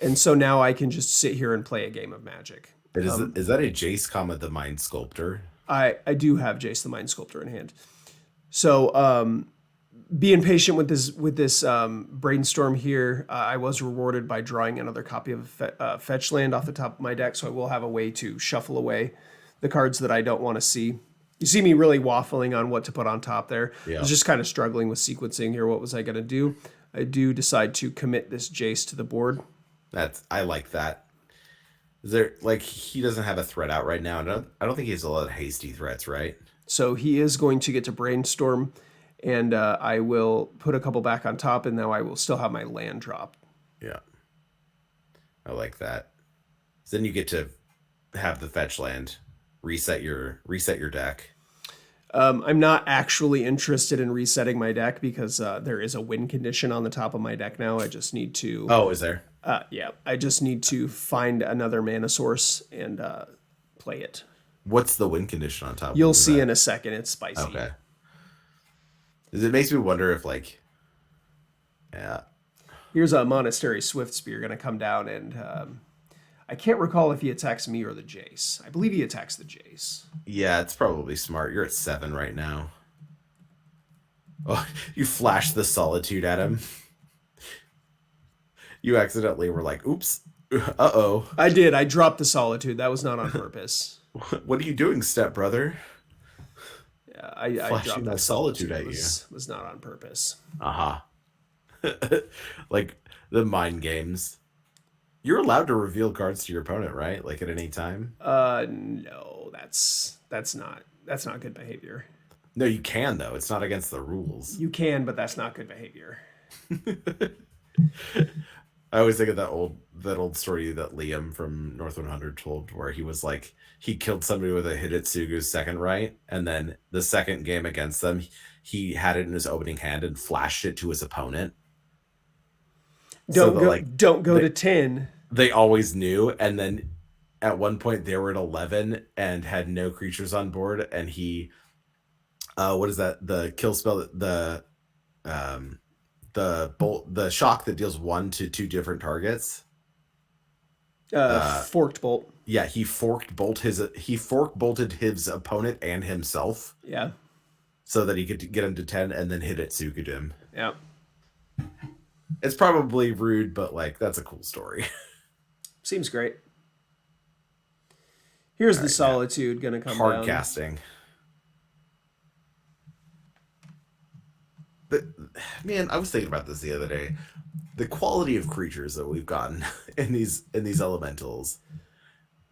and so now I can just sit here and play a game of Magic. Is that a Jace, the Mind Sculptor? I do have Jace the Mind Sculptor in hand. So being patient with this Brainstorm here, I was rewarded by drawing another copy of Fetch Land off the top of my deck, so I will have a way to shuffle away the cards that I don't want to see. You see me really waffling on what to put on top there. Yeah. I was just kind of struggling with sequencing here. What was I going to do? I do decide to commit this Jace to the board. I like that. Is there he doesn't have a threat out right now? I don't think he has a lot of hasty threats, right? So he is going to get to Brainstorm, and I will put a couple back on top, and now I will still have my land drop. Yeah, I like that. So then you get to have the fetch land, reset your deck. I'm not actually interested in resetting my deck because there is a win condition on the top of my deck now. I just need to. Oh, is there? Yeah, I just need to find another mana source and play it. What's the win condition on top? You'll see in a second. It's spicy. Okay. It makes me wonder if Here's a Monastery Swiftspear going to come down, and I can't recall if he attacks me or the Jace. I believe he attacks the Jace. Yeah, it's probably smart. You're at 7 right now. Oh, you flashed the Solitude at him. You accidentally were like, oops. Uh-oh. I did. I dropped the Solitude. That was not on purpose. What are you doing, stepbrother? Yeah, I Flashing dropped that that Solitude Solitude. at Was not on purpose. Aha. Like the mind games. You're allowed to reveal cards to your opponent, right? Like at any time? No, that's not good behavior. No, you can though. It's not against the rules. You can, but that's not good behavior. I always think of that old story that Liam from North 100 told, where he was like, he killed somebody with a Hidetsugu's second right, and then the second game against them, he had it in his opening hand and flashed it to his opponent. Don't go to 10. They always knew, and then at one point they were at 11 and had no creatures on board, and he, what is that? The kill spell, the bolt, the shock that deals 1 to 2 different targets. Forked bolt. Yeah, he fork bolted his opponent and himself. Yeah. So that he could get him to 10 and then hit it Tsuka'd him. Yeah. It's probably rude, but like that's a cool story. Seems great. Here's the Solitude gonna come hard down. Casting. Man, I was thinking about this the other day. The quality of creatures that we've gotten in these elementals.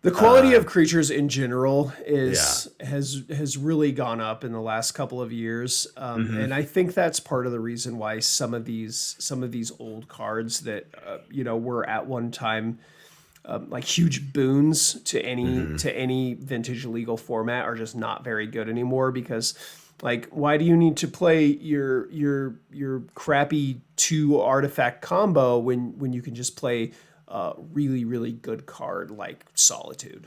The quality of creatures in general has really gone up in the last couple of years, and I think that's part of the reason why some of these old cards that were at one time like huge boons to any vintage legal format are just not very good anymore. Because like, why do you need to play your crappy 2 artifact combo when you can just play really, really good card like Solitude?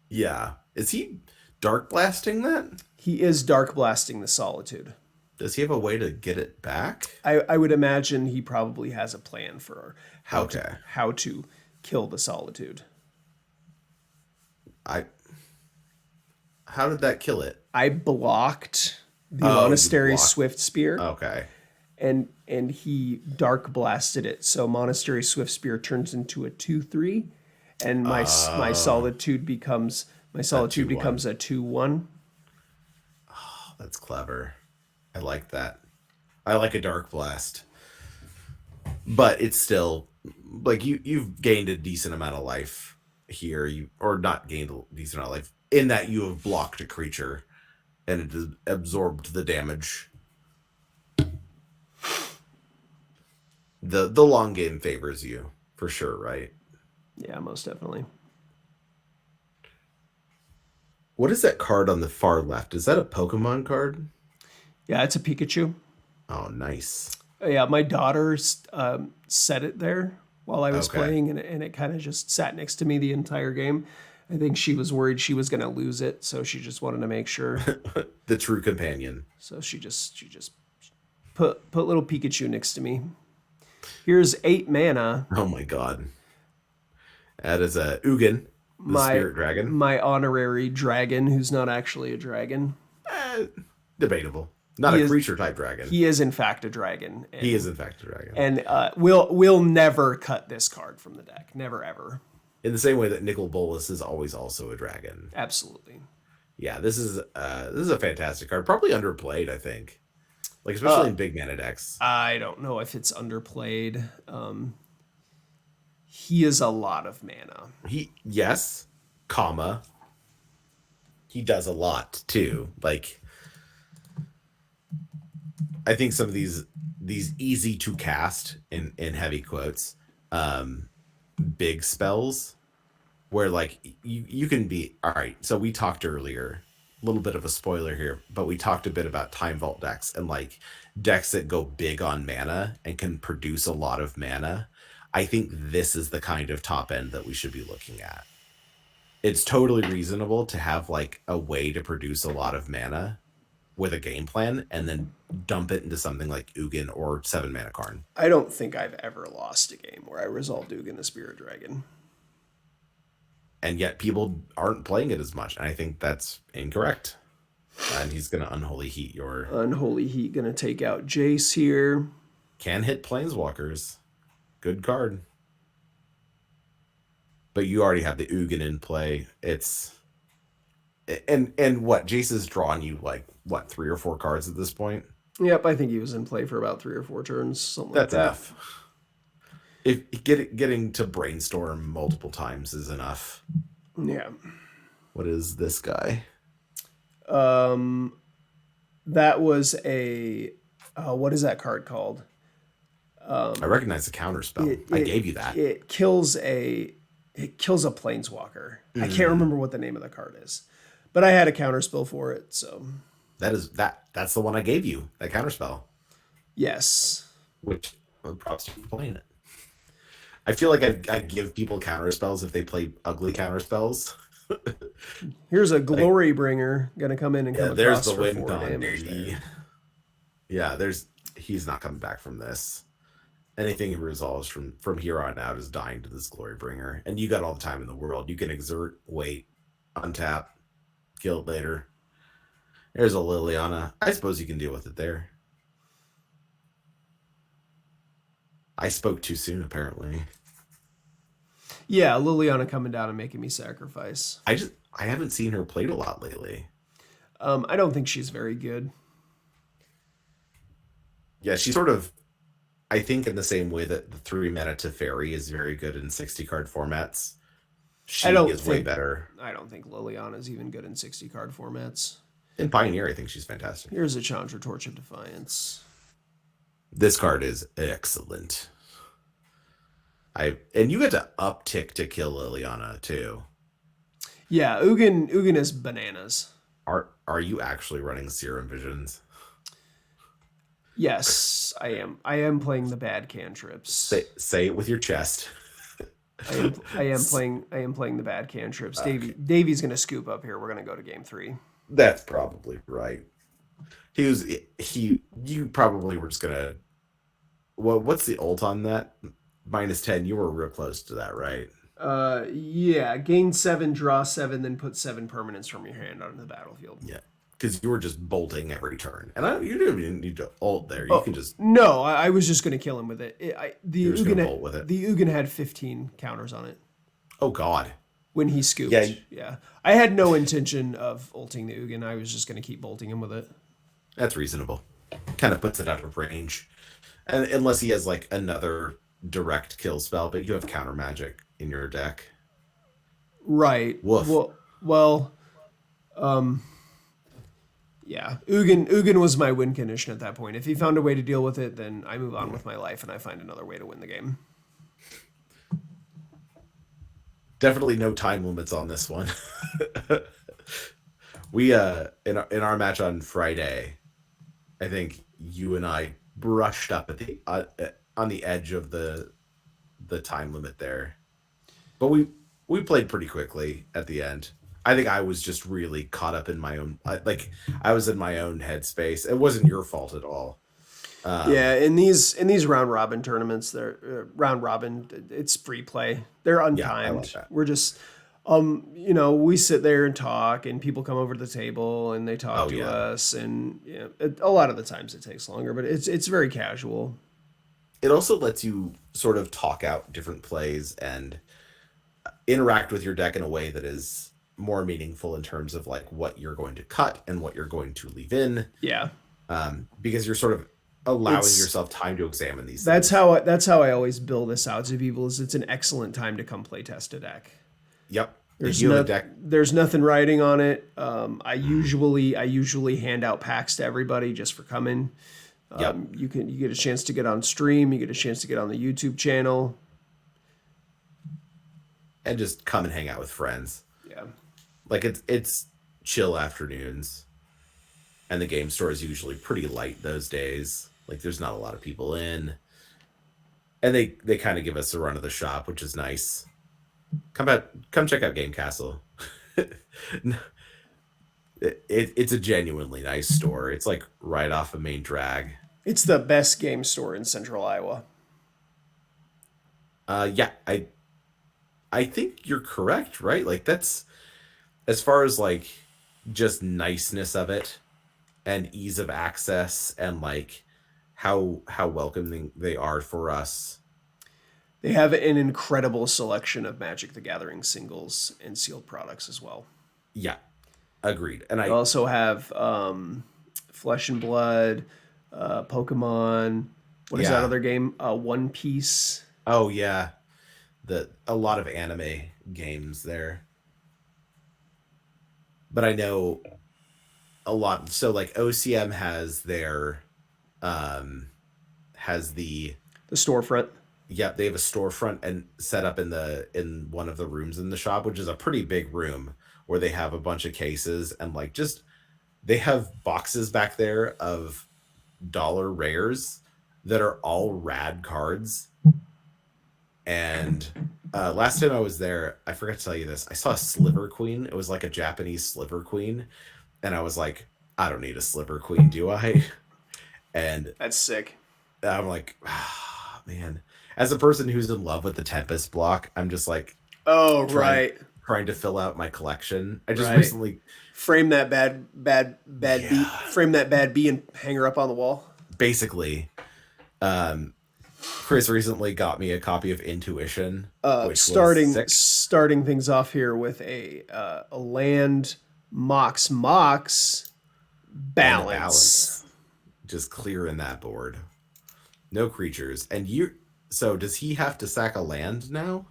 Yeah. Is he dark blasting that? He is dark blasting the Solitude. Does he have a way to get it back? I would imagine he probably has a plan for how Okay. to kill the Solitude. How did that kill it? I blocked the Monastery Swift Spear. Okay. And he dark blasted it. So Monastery Swift Spear turns into a 2/3, and my Solitude becomes a 2/1. Oh, that's clever. I like that. I like a dark blast. But it's still like you've gained a decent amount of life here. Or not gained a decent amount of life in that you have blocked a creature and it has absorbed the damage. The long game favors you for sure, right? Yeah, most definitely. What is that card on the far left? Is that a Pokemon card? Yeah, it's a Pikachu. Oh, nice. Yeah, my daughter set it there while I was playing, and it kind of just sat next to me the entire game. I think she was worried she was going to lose it, so she just wanted to make sure. The true companion. So she just put little Pikachu next to me. Here's 8 mana. Oh my god. That is a Ugin, the spirit dragon. My honorary dragon, who's not actually a dragon. Debatable. Not a creature type dragon. He is in fact a dragon. He is in fact a dragon. And we'll never cut this card from the deck. Never ever. In the same way that Nicol Bolas is always also a dragon. Absolutely. Yeah, this is a fantastic card. Probably underplayed, I think. Like, especially in big mana decks. I don't know if it's underplayed. He is a lot of mana. Yes, comma. He does a lot too. Like, I think some of these easy to cast in heavy quotes, big spells, where like you can be all right. So we talked earlier. A little bit of a spoiler here, but we talked a bit about Time Vault decks and like decks that go big on mana and can produce a lot of mana. I think this is the kind of top end that we should be looking at. It's totally reasonable to have like a way to produce a lot of mana with a game plan and then dump it into something like Ugin or 7 mana Karn. I don't think I've ever lost a game where I resolved Ugin the Spirit Dragon. and yet people aren't playing it as much. And I think that's incorrect. And he's going to Unholy Heat your... Unholy Heat going to take out Jace here. Can hit Planeswalkers. Good card. But you already have the Ugin in play. It's... And what? Jace has drawn you, like, what, 3 or 4 cards at this point? Yep, I think he was in play for about 3 or 4 turns, something That's like that. enough. If getting to brainstorm multiple times is enough. Yeah. What is this guy? That was a... what is that card called? I recognize the counter spell. I gave you that. It kills a planeswalker. I can't remember what the name of the card is, but I had a counter spell for it. So that's the one I gave you. That counter spell. Yes. Which props to playing it. I feel like I give people counter spells if they play ugly counter spells. Here's a Glory Bringer gonna come in and come across for 4 damage. Yeah, he's not coming back from this. Anything he resolves from here on out is dying to this Glory Bringer. And you got all the time in the world. You can exert, wait, untap, kill it later. There's a Liliana. I suppose you can deal with it there. I spoke too soon, apparently. Yeah, Liliana coming down and making me sacrifice. I haven't seen her played a lot lately. I don't think she's very good. Yeah, she's sort of, I think, in the same way that the 3-mana Teferi is very good in 60-card formats. She is way better. I don't think Liliana is even good in 60-card formats. In Pioneer, I think she's fantastic. Here's a Chandra Torch of Defiance. This card is excellent. And you get to uptick to kill Liliana too. Yeah, Ugin is bananas. Are you actually running Serum Visions? Yes, I am. I am playing the bad cantrips. Say it with your chest. I am playing the bad cantrips. Okay. Davey's gonna scoop up here. We're gonna go to game 3. That's probably right. You probably were just gonna. Well, what's the ult on that? -10. You were real close to that, right? Yeah. Gain 7, draw 7, then put 7 permanents from your hand onto the battlefield. Yeah, because you were just bolting every turn, and you didn't even need to ult there. You can just. No, I was just going to kill him with it. The Ugin had 15 counters on it. Oh God. When he scooped. Yeah. I had no intention of ulting the Ugin. I was just going to keep bolting him with it. That's reasonable. Kind of puts it out of range. And unless he has like another direct kill spell, but you have counter magic in your deck. Right. Woof. Well, yeah. Ugin was my win condition at that point. If he found a way to deal with it, then I move on with my life and I find another way to win the game. Definitely no time limits on this one. We in our match on Friday, I think you and I brushed up at the on the edge of the time limit there, but we played pretty quickly at the end. I think I was just really caught up in my own, like I was in my own headspace. It wasn't your fault at all. Yeah, in these round robin tournaments, they're round robin. It's free play. They're untimed. Yeah, we're just, we sit there and talk, and people come over to the table and they talk to us, and a lot of the times it takes longer, but it's very casual. It also lets you sort of talk out different plays and interact with your deck in a way that is more meaningful in terms of like what you're going to cut and what you're going to leave in. Yeah. Because you're sort of allowing yourself time to examine these things. That's how I always bill this out to people, is it's an excellent time to come play test a deck. Yep. There's nothing writing on it. I usually hand out packs to everybody just for coming. Yep. You get a chance to get on stream, you get a chance to get on the YouTube channel. And just come and hang out with friends. Yeah. Like it's chill afternoons. And the game store is usually pretty light those days. Like there's not a lot of people in. And they kind of give us a run of the shop, which is nice. Come check out Game Castle. It's a genuinely nice store. It's like right off a main drag. It's the best game store in Central Iowa. Yeah, I think you're correct, right? Like that's as far as like just niceness of it and ease of access and like how welcoming they are for us. They have an incredible selection of Magic the Gathering singles and sealed products as well. Yeah, agreed. And They I also have Flesh and Blood, Pokemon. What is that yeah. other game? One Piece. Oh yeah. The a lot of anime games there. But I know a lot so like OCM has their um has the The storefront. yeah, they have a storefront and set up in one of the rooms in the shop, which is a pretty big room where they have a bunch of cases and like just they have boxes back there of dollar rares that are all rad cards. And last time I was there, I forgot to tell you this. I saw a Sliver Queen. It was like a Japanese Sliver Queen, and I was like, I don't need a Sliver Queen, do I? And That's sick. I'm like, ah, man. As a person who's in love with the Tempest block, I'm just like Oh, trying right. trying to fill out my collection. I just Right. recently, Frame that bad bee. yeah, Frame that bad bee and hang her up on the wall. basically, um, Chris recently got me a copy of Intuition, which was sick. Starting things off here with a land mox And a balance. balance, just clearing that board. No creatures, and you. So does he have to sack a land now?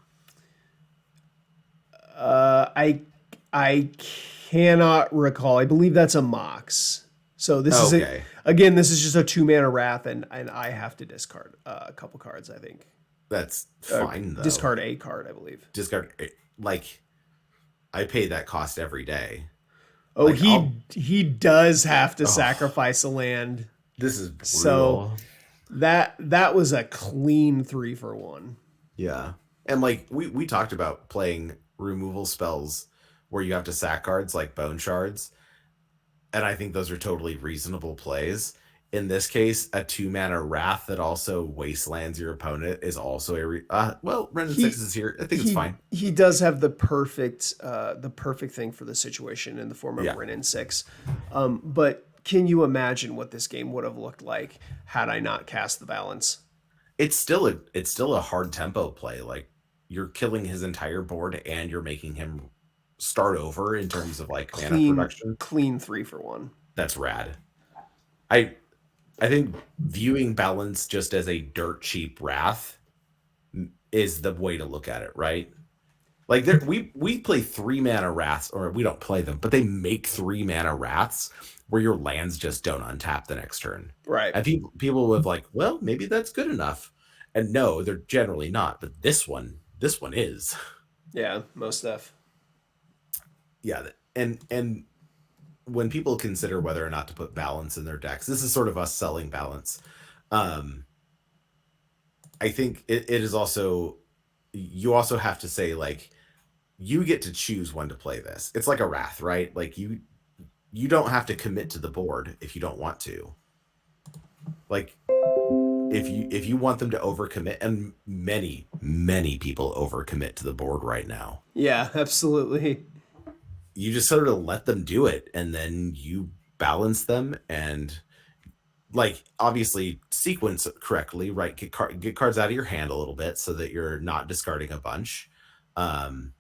I cannot recall. I believe that's a mox. So this is it. Okay, Again, this is just a 2 mana wrath, and I have to discard a couple cards. I think that's fine though. discard a card. I believe. Discard like I pay that cost every day. Oh, Like I'll. he does have to Oh, sacrifice a land. this is So brutal. that was a clean 3 for 1. Yeah. And like we talked about playing removal spells where you have to sack cards like bone shards, and I think those are totally reasonable plays. In this case, a 2 mana wrath that also wastelands your opponent is also well, Rendon He Six is here. I think it's fine. he does have the perfect thing for the situation in the form of Yeah. Ren and 6. But can you imagine what this game would have looked like had I not cast the balance? It's still a hard tempo play. Like you're killing his entire board and you're making him start over in terms of like mana production. Clean 3 for 1. That's rad. I I think viewing balance just as a dirt cheap wrath is the way to look at it, right? Like there, we play 3 mana wraths, or we don't play them, but they make 3 mana wraths where your lands just don't untap the next turn. Right. And people would like, well, maybe that's good enough. And no, they're generally not. But this one is. Yeah, most stuff. Yeah, and when people consider whether or not to put balance in their decks, this is sort of us selling balance. Um, I think it is also, you also have to say like you get to choose when to play this. It's like a wrath, right? Like you don't have to commit to the board if you don't want to. Like if you want them to overcommit, and many people overcommit to the board right now. Yeah, absolutely. You just sort of let them do it, and then you balance them, and like obviously sequence correctly, right? Get cards out of your hand a little bit so that you're not discarding a bunch. Um,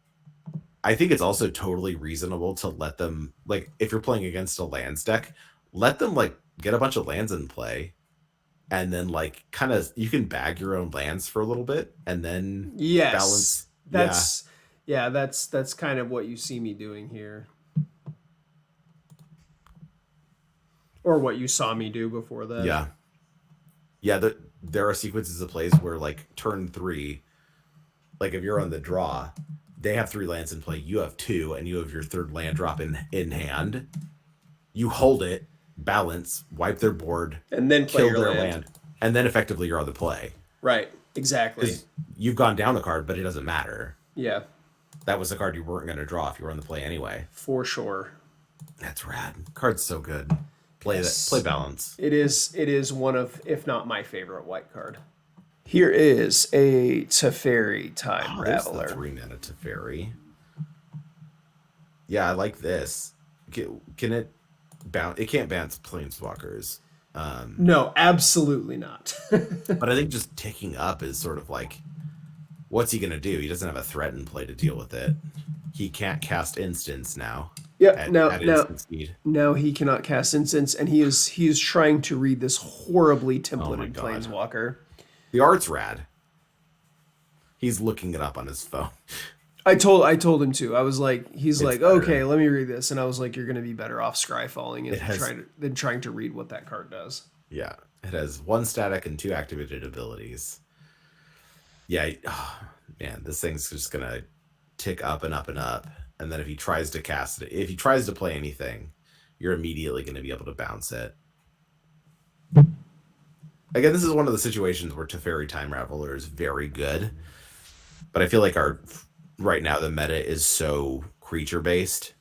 I think it's also totally reasonable to let them, like, if you're playing against a lands deck, let them like get a bunch of lands in play, and then like kind of you can bag your own lands for a little bit, and then Yes. balance. Yeah, That's yeah, that's kind of what you see me doing here. Or what you saw me do before that. yeah, yeah. There are sequences of plays where like turn 3, like if you're on the draw, they have 3 lands in play, you have 2, and you have your third land drop in hand. You hold it, balance, wipe their board, And then play kill your their land. land, and then effectively you're on the play Right. Exactly. because you've gone down a card, but it doesn't matter. Yeah, That was a card you weren't going to draw if you were on the play anyway. for sure. That's rad. Card's so good. Play Yes. that. Play balance. It is one of, if not my favorite white card. Here is a Teferi Time Oh, there's the Raveler. 3-mana Teferi. Yeah, I like this. Can it bounce? It can't bounce planeswalkers. No, absolutely not. But I think just ticking up is sort of like, what's he gonna do? He doesn't have a threat in play to deal with it. He can't cast instants now Yep. at instant speed. Now he cannot cast instants, and he is trying to read this horribly Oh my templated God. planeswalker. The art's rad. He's looking it up on his phone. I told him to. I was like, he's It's like, better. okay, let me read this, and I was like, you're gonna be better off scryfalling It has- than trying to read what that card does. Yeah, it has 1 static and 2 activated abilities. Yeah, man, this thing's just gonna tick up and up and up. And then if he tries to cast it, if he tries to play anything, you're immediately going to be able to bounce it. Again, this is one of the situations where Teferi Time Raveler is very good. But I feel like right now the meta is so creature based.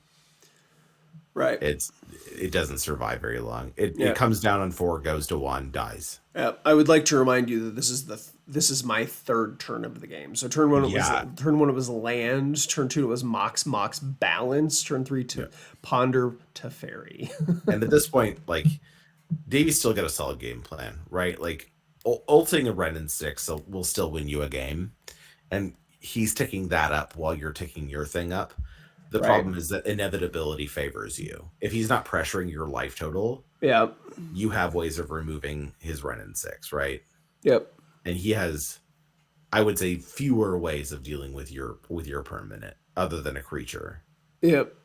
Right. It doesn't survive very long. It Yeah. comes down on 4, goes to 1, dies. I would like to remind you that this is my third turn of the game. So turn 1 it was land. Turn 2 it was Mox balance. Turn 3 to ponder Teferi. And at this point, like, Davey's still got a solid game plan, right? Like, ulting a Ren in 6 will still win you a game, and he's ticking that up while you're ticking your thing up. The problem is that inevitability favors you. If he's not pressuring your life total, Yeah. you have ways of removing his Ren in 6, right? Yep. And he has, I would say, fewer ways of dealing with your permanent other than a creature. Yep.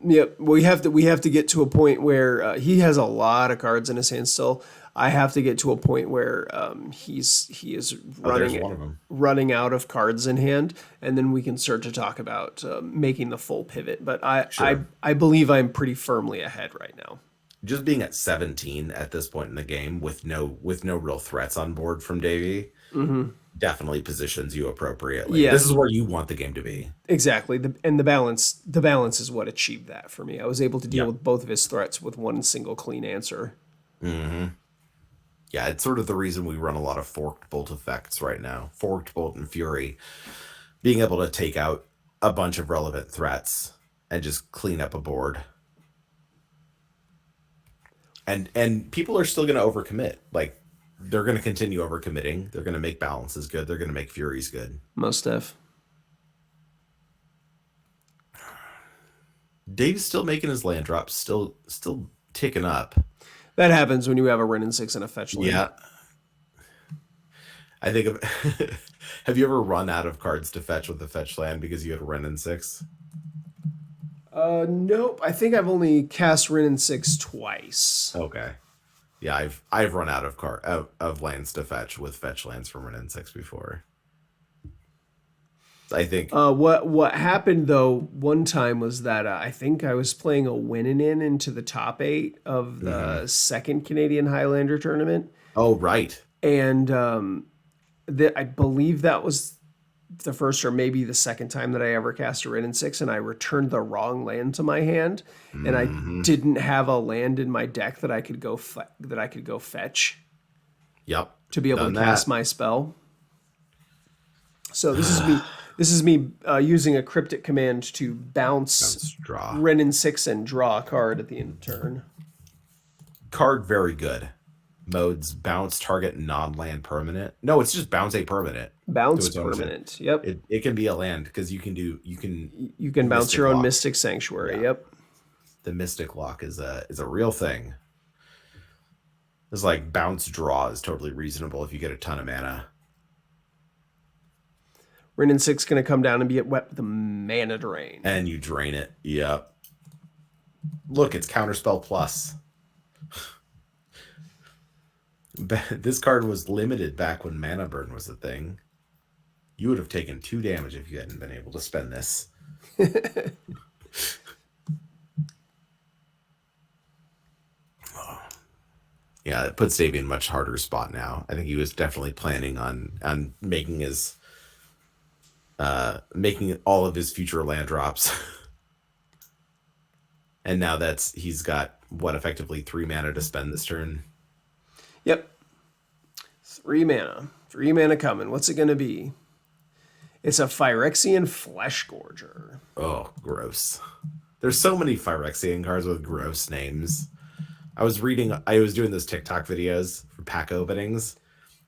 Yep. We have to get to a point where he has a lot of cards in his hand still. I have to get to a point where he is running out of cards in hand, and then we can start to talk about making the full pivot. But I believe I'm pretty firmly ahead right now. Just being at 17 at this point in the game with no real threats on board from Davey definitely positions you appropriately. Yeah. This is where you want the game to be. Exactly. The balance is what achieved that for me. I was able to deal with both of his threats with one single clean answer. Mm-hmm. Yeah, it's sort of the reason we run a lot of forked bolt effects right now. Forked bolt and fury. Being able to take out a bunch of relevant threats and just clean up a board. And people are still going to overcommit. Like, they're going to continue overcommitting. They're going to make balances good. They're going to make furies good. Most def. Dave's still making his land drops, still ticking up. That happens when you have a Ren and 6 and a fetch land. Yeah. I think have you ever run out of cards to fetch with the fetch land because you had a Ren and 6? Nope. I think I've only cast Ren and 6 twice. Okay. Yeah, I've run out of lands to fetch with fetch lands from Ren and 6 before. I think what happened though one time was that I think I was playing a win into the top 8 of the second Canadian Highlander tournament. Oh, right. And I believe that was the first or maybe the second time that I ever cast a Ren and 6, and I returned the wrong land to my hand, and I didn't have a land in my deck that I could go fetch. Yep. To be able to cast my spell. So this is me using a cryptic command to bounce draw Ren and 6 and draw a card at the end of turn. Card very good. Modes bounce target non-land permanent. No, it's just bounce a permanent. Bounce permanent. Yep. It can be a land because you can bounce your own Mystic Sanctuary. Yeah. Yep. The Mystic Lock is a real thing. It's like bounce draw is totally reasonable if you get a ton of mana. Ren and 6 going to come down and be wet with the mana drain. And you drain it. Yep. Look, it's Counterspell Plus. This card was limited back when Mana Burn was a thing. You would have taken 2 damage if you hadn't been able to spend this. Yeah, it puts Davey in a much harder spot now. I think he was definitely planning on making his making all of his future land drops. And now he's got effectively 3 mana to spend this turn. Yep. 3 mana. 3 mana coming. What's it going to be? It's a Phyrexian Flesh Gorger. Oh, gross. There's so many Phyrexian cards with gross names. I was doing those TikTok videos for pack openings,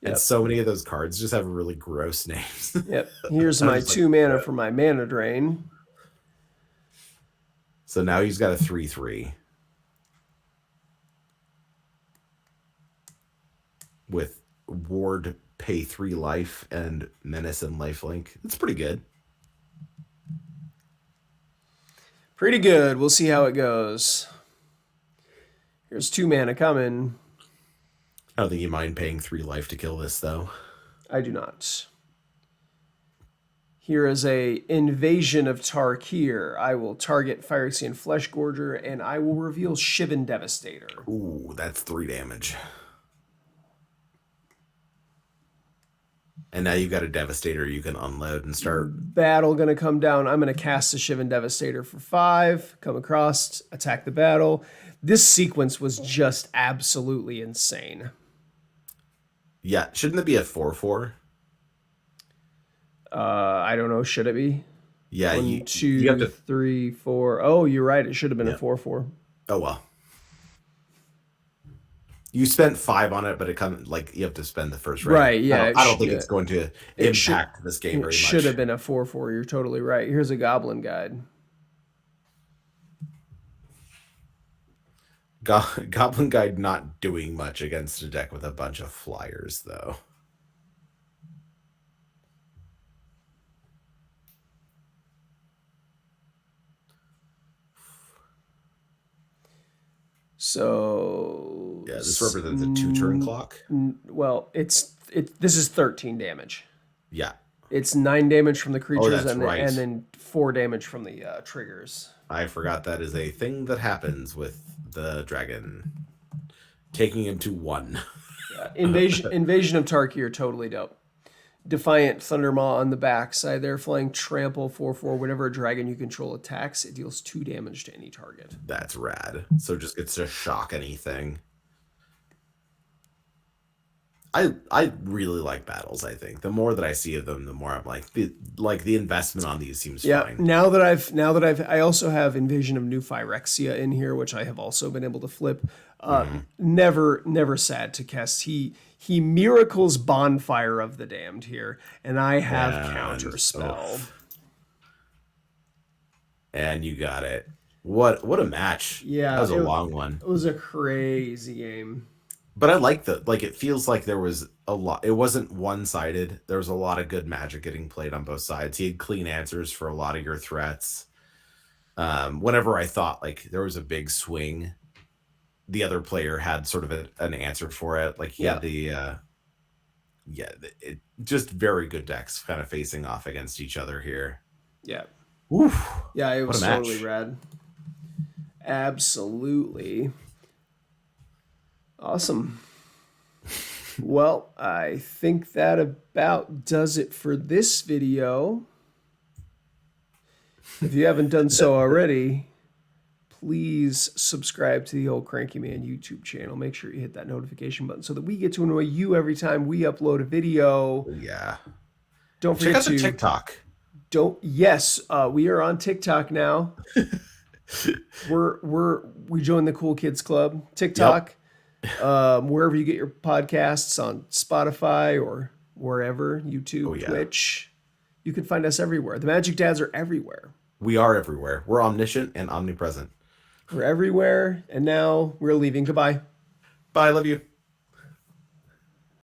and so many of those cards just have really gross names. Yep. Here's my 2 mana for my mana drain. So now he's got a 3/3 with Ward, pay 3 life, and Menace and Lifelink. It's pretty good. Pretty good. We'll see how it goes. Here's 2 mana coming. I don't think you mind paying 3 life to kill this, though. I do not. Here is a Invasion of Tarkir. I will target Phyrexian Flesh Gorger, and I will reveal Shivan Devastator. Ooh, that's 3 damage. And now you've got a Devastator you can unload and start. Battle going to come down. I'm going to cast the Shivan Devastator for 5. Come across, attack the battle. This sequence was just absolutely insane. Yeah, shouldn't it be a 4/4? I don't know. Should it be? Yeah, 1, 2, you have to... 3, 4. Oh, you're right. It should have been a 4/4. Oh well. You spent 5 on it, but it comes like you have to spend the first round. Right? Yeah. I don't think it's going to impact this game very much. It should have been a 4/4. You're totally right. Here's a Goblin Guide. Goblin Guide not doing much against a deck with a bunch of flyers, though. So yeah, this represents a 2-turn clock. Well, this is 13 damage. Yeah, it's 9 damage from the creatures and right. then 4 damage from the triggers. I forgot that is a thing that happens with the dragon, taking him to 1. Yeah, Invasion of Tarkir, totally dope. Defiant Thundermaw on the backside there, flying trample 4/4. Whenever a dragon you control attacks, it deals 2 damage to any target. That's rad. So it just gets to shock anything. I really like battles. I think the more that I see of them, the more I'm like the investment on these seems fine. Now that I also have Invasion of New Phyrexia in here, which I have also been able to flip. Never sad to cast. He miracles Bonfire of the Damned here, and I have counter spell. And you got it. What a match. Yeah, that was a long one. It was a crazy game. But I like it feels like there was a lot. It wasn't one-sided. There was a lot of good Magic getting played on both sides. He had clean answers for a lot of your threats. Whenever I thought like there was a big swing, the other player had sort of an answer for it. Like he had just very good decks kind of facing off against each other here. Yeah. Oof. Yeah, it was totally rad. Absolutely. Awesome. Well, I think that about does it for this video. If you haven't done so already, please subscribe to the Old Cranky Man YouTube channel. Make sure you hit that notification button so that we get to annoy you every time we upload a video. Yeah. Don't forget check out the TikTok. We are on TikTok now. We joined the Cool Kids Club. TikTok. Yep. Wherever you get your podcasts, on Spotify or wherever, YouTube, Twitch, you can find us everywhere. The Magic Dads are everywhere. We are everywhere. We're omniscient and omnipresent. We're everywhere, and now we're leaving. Goodbye. Bye. Love you.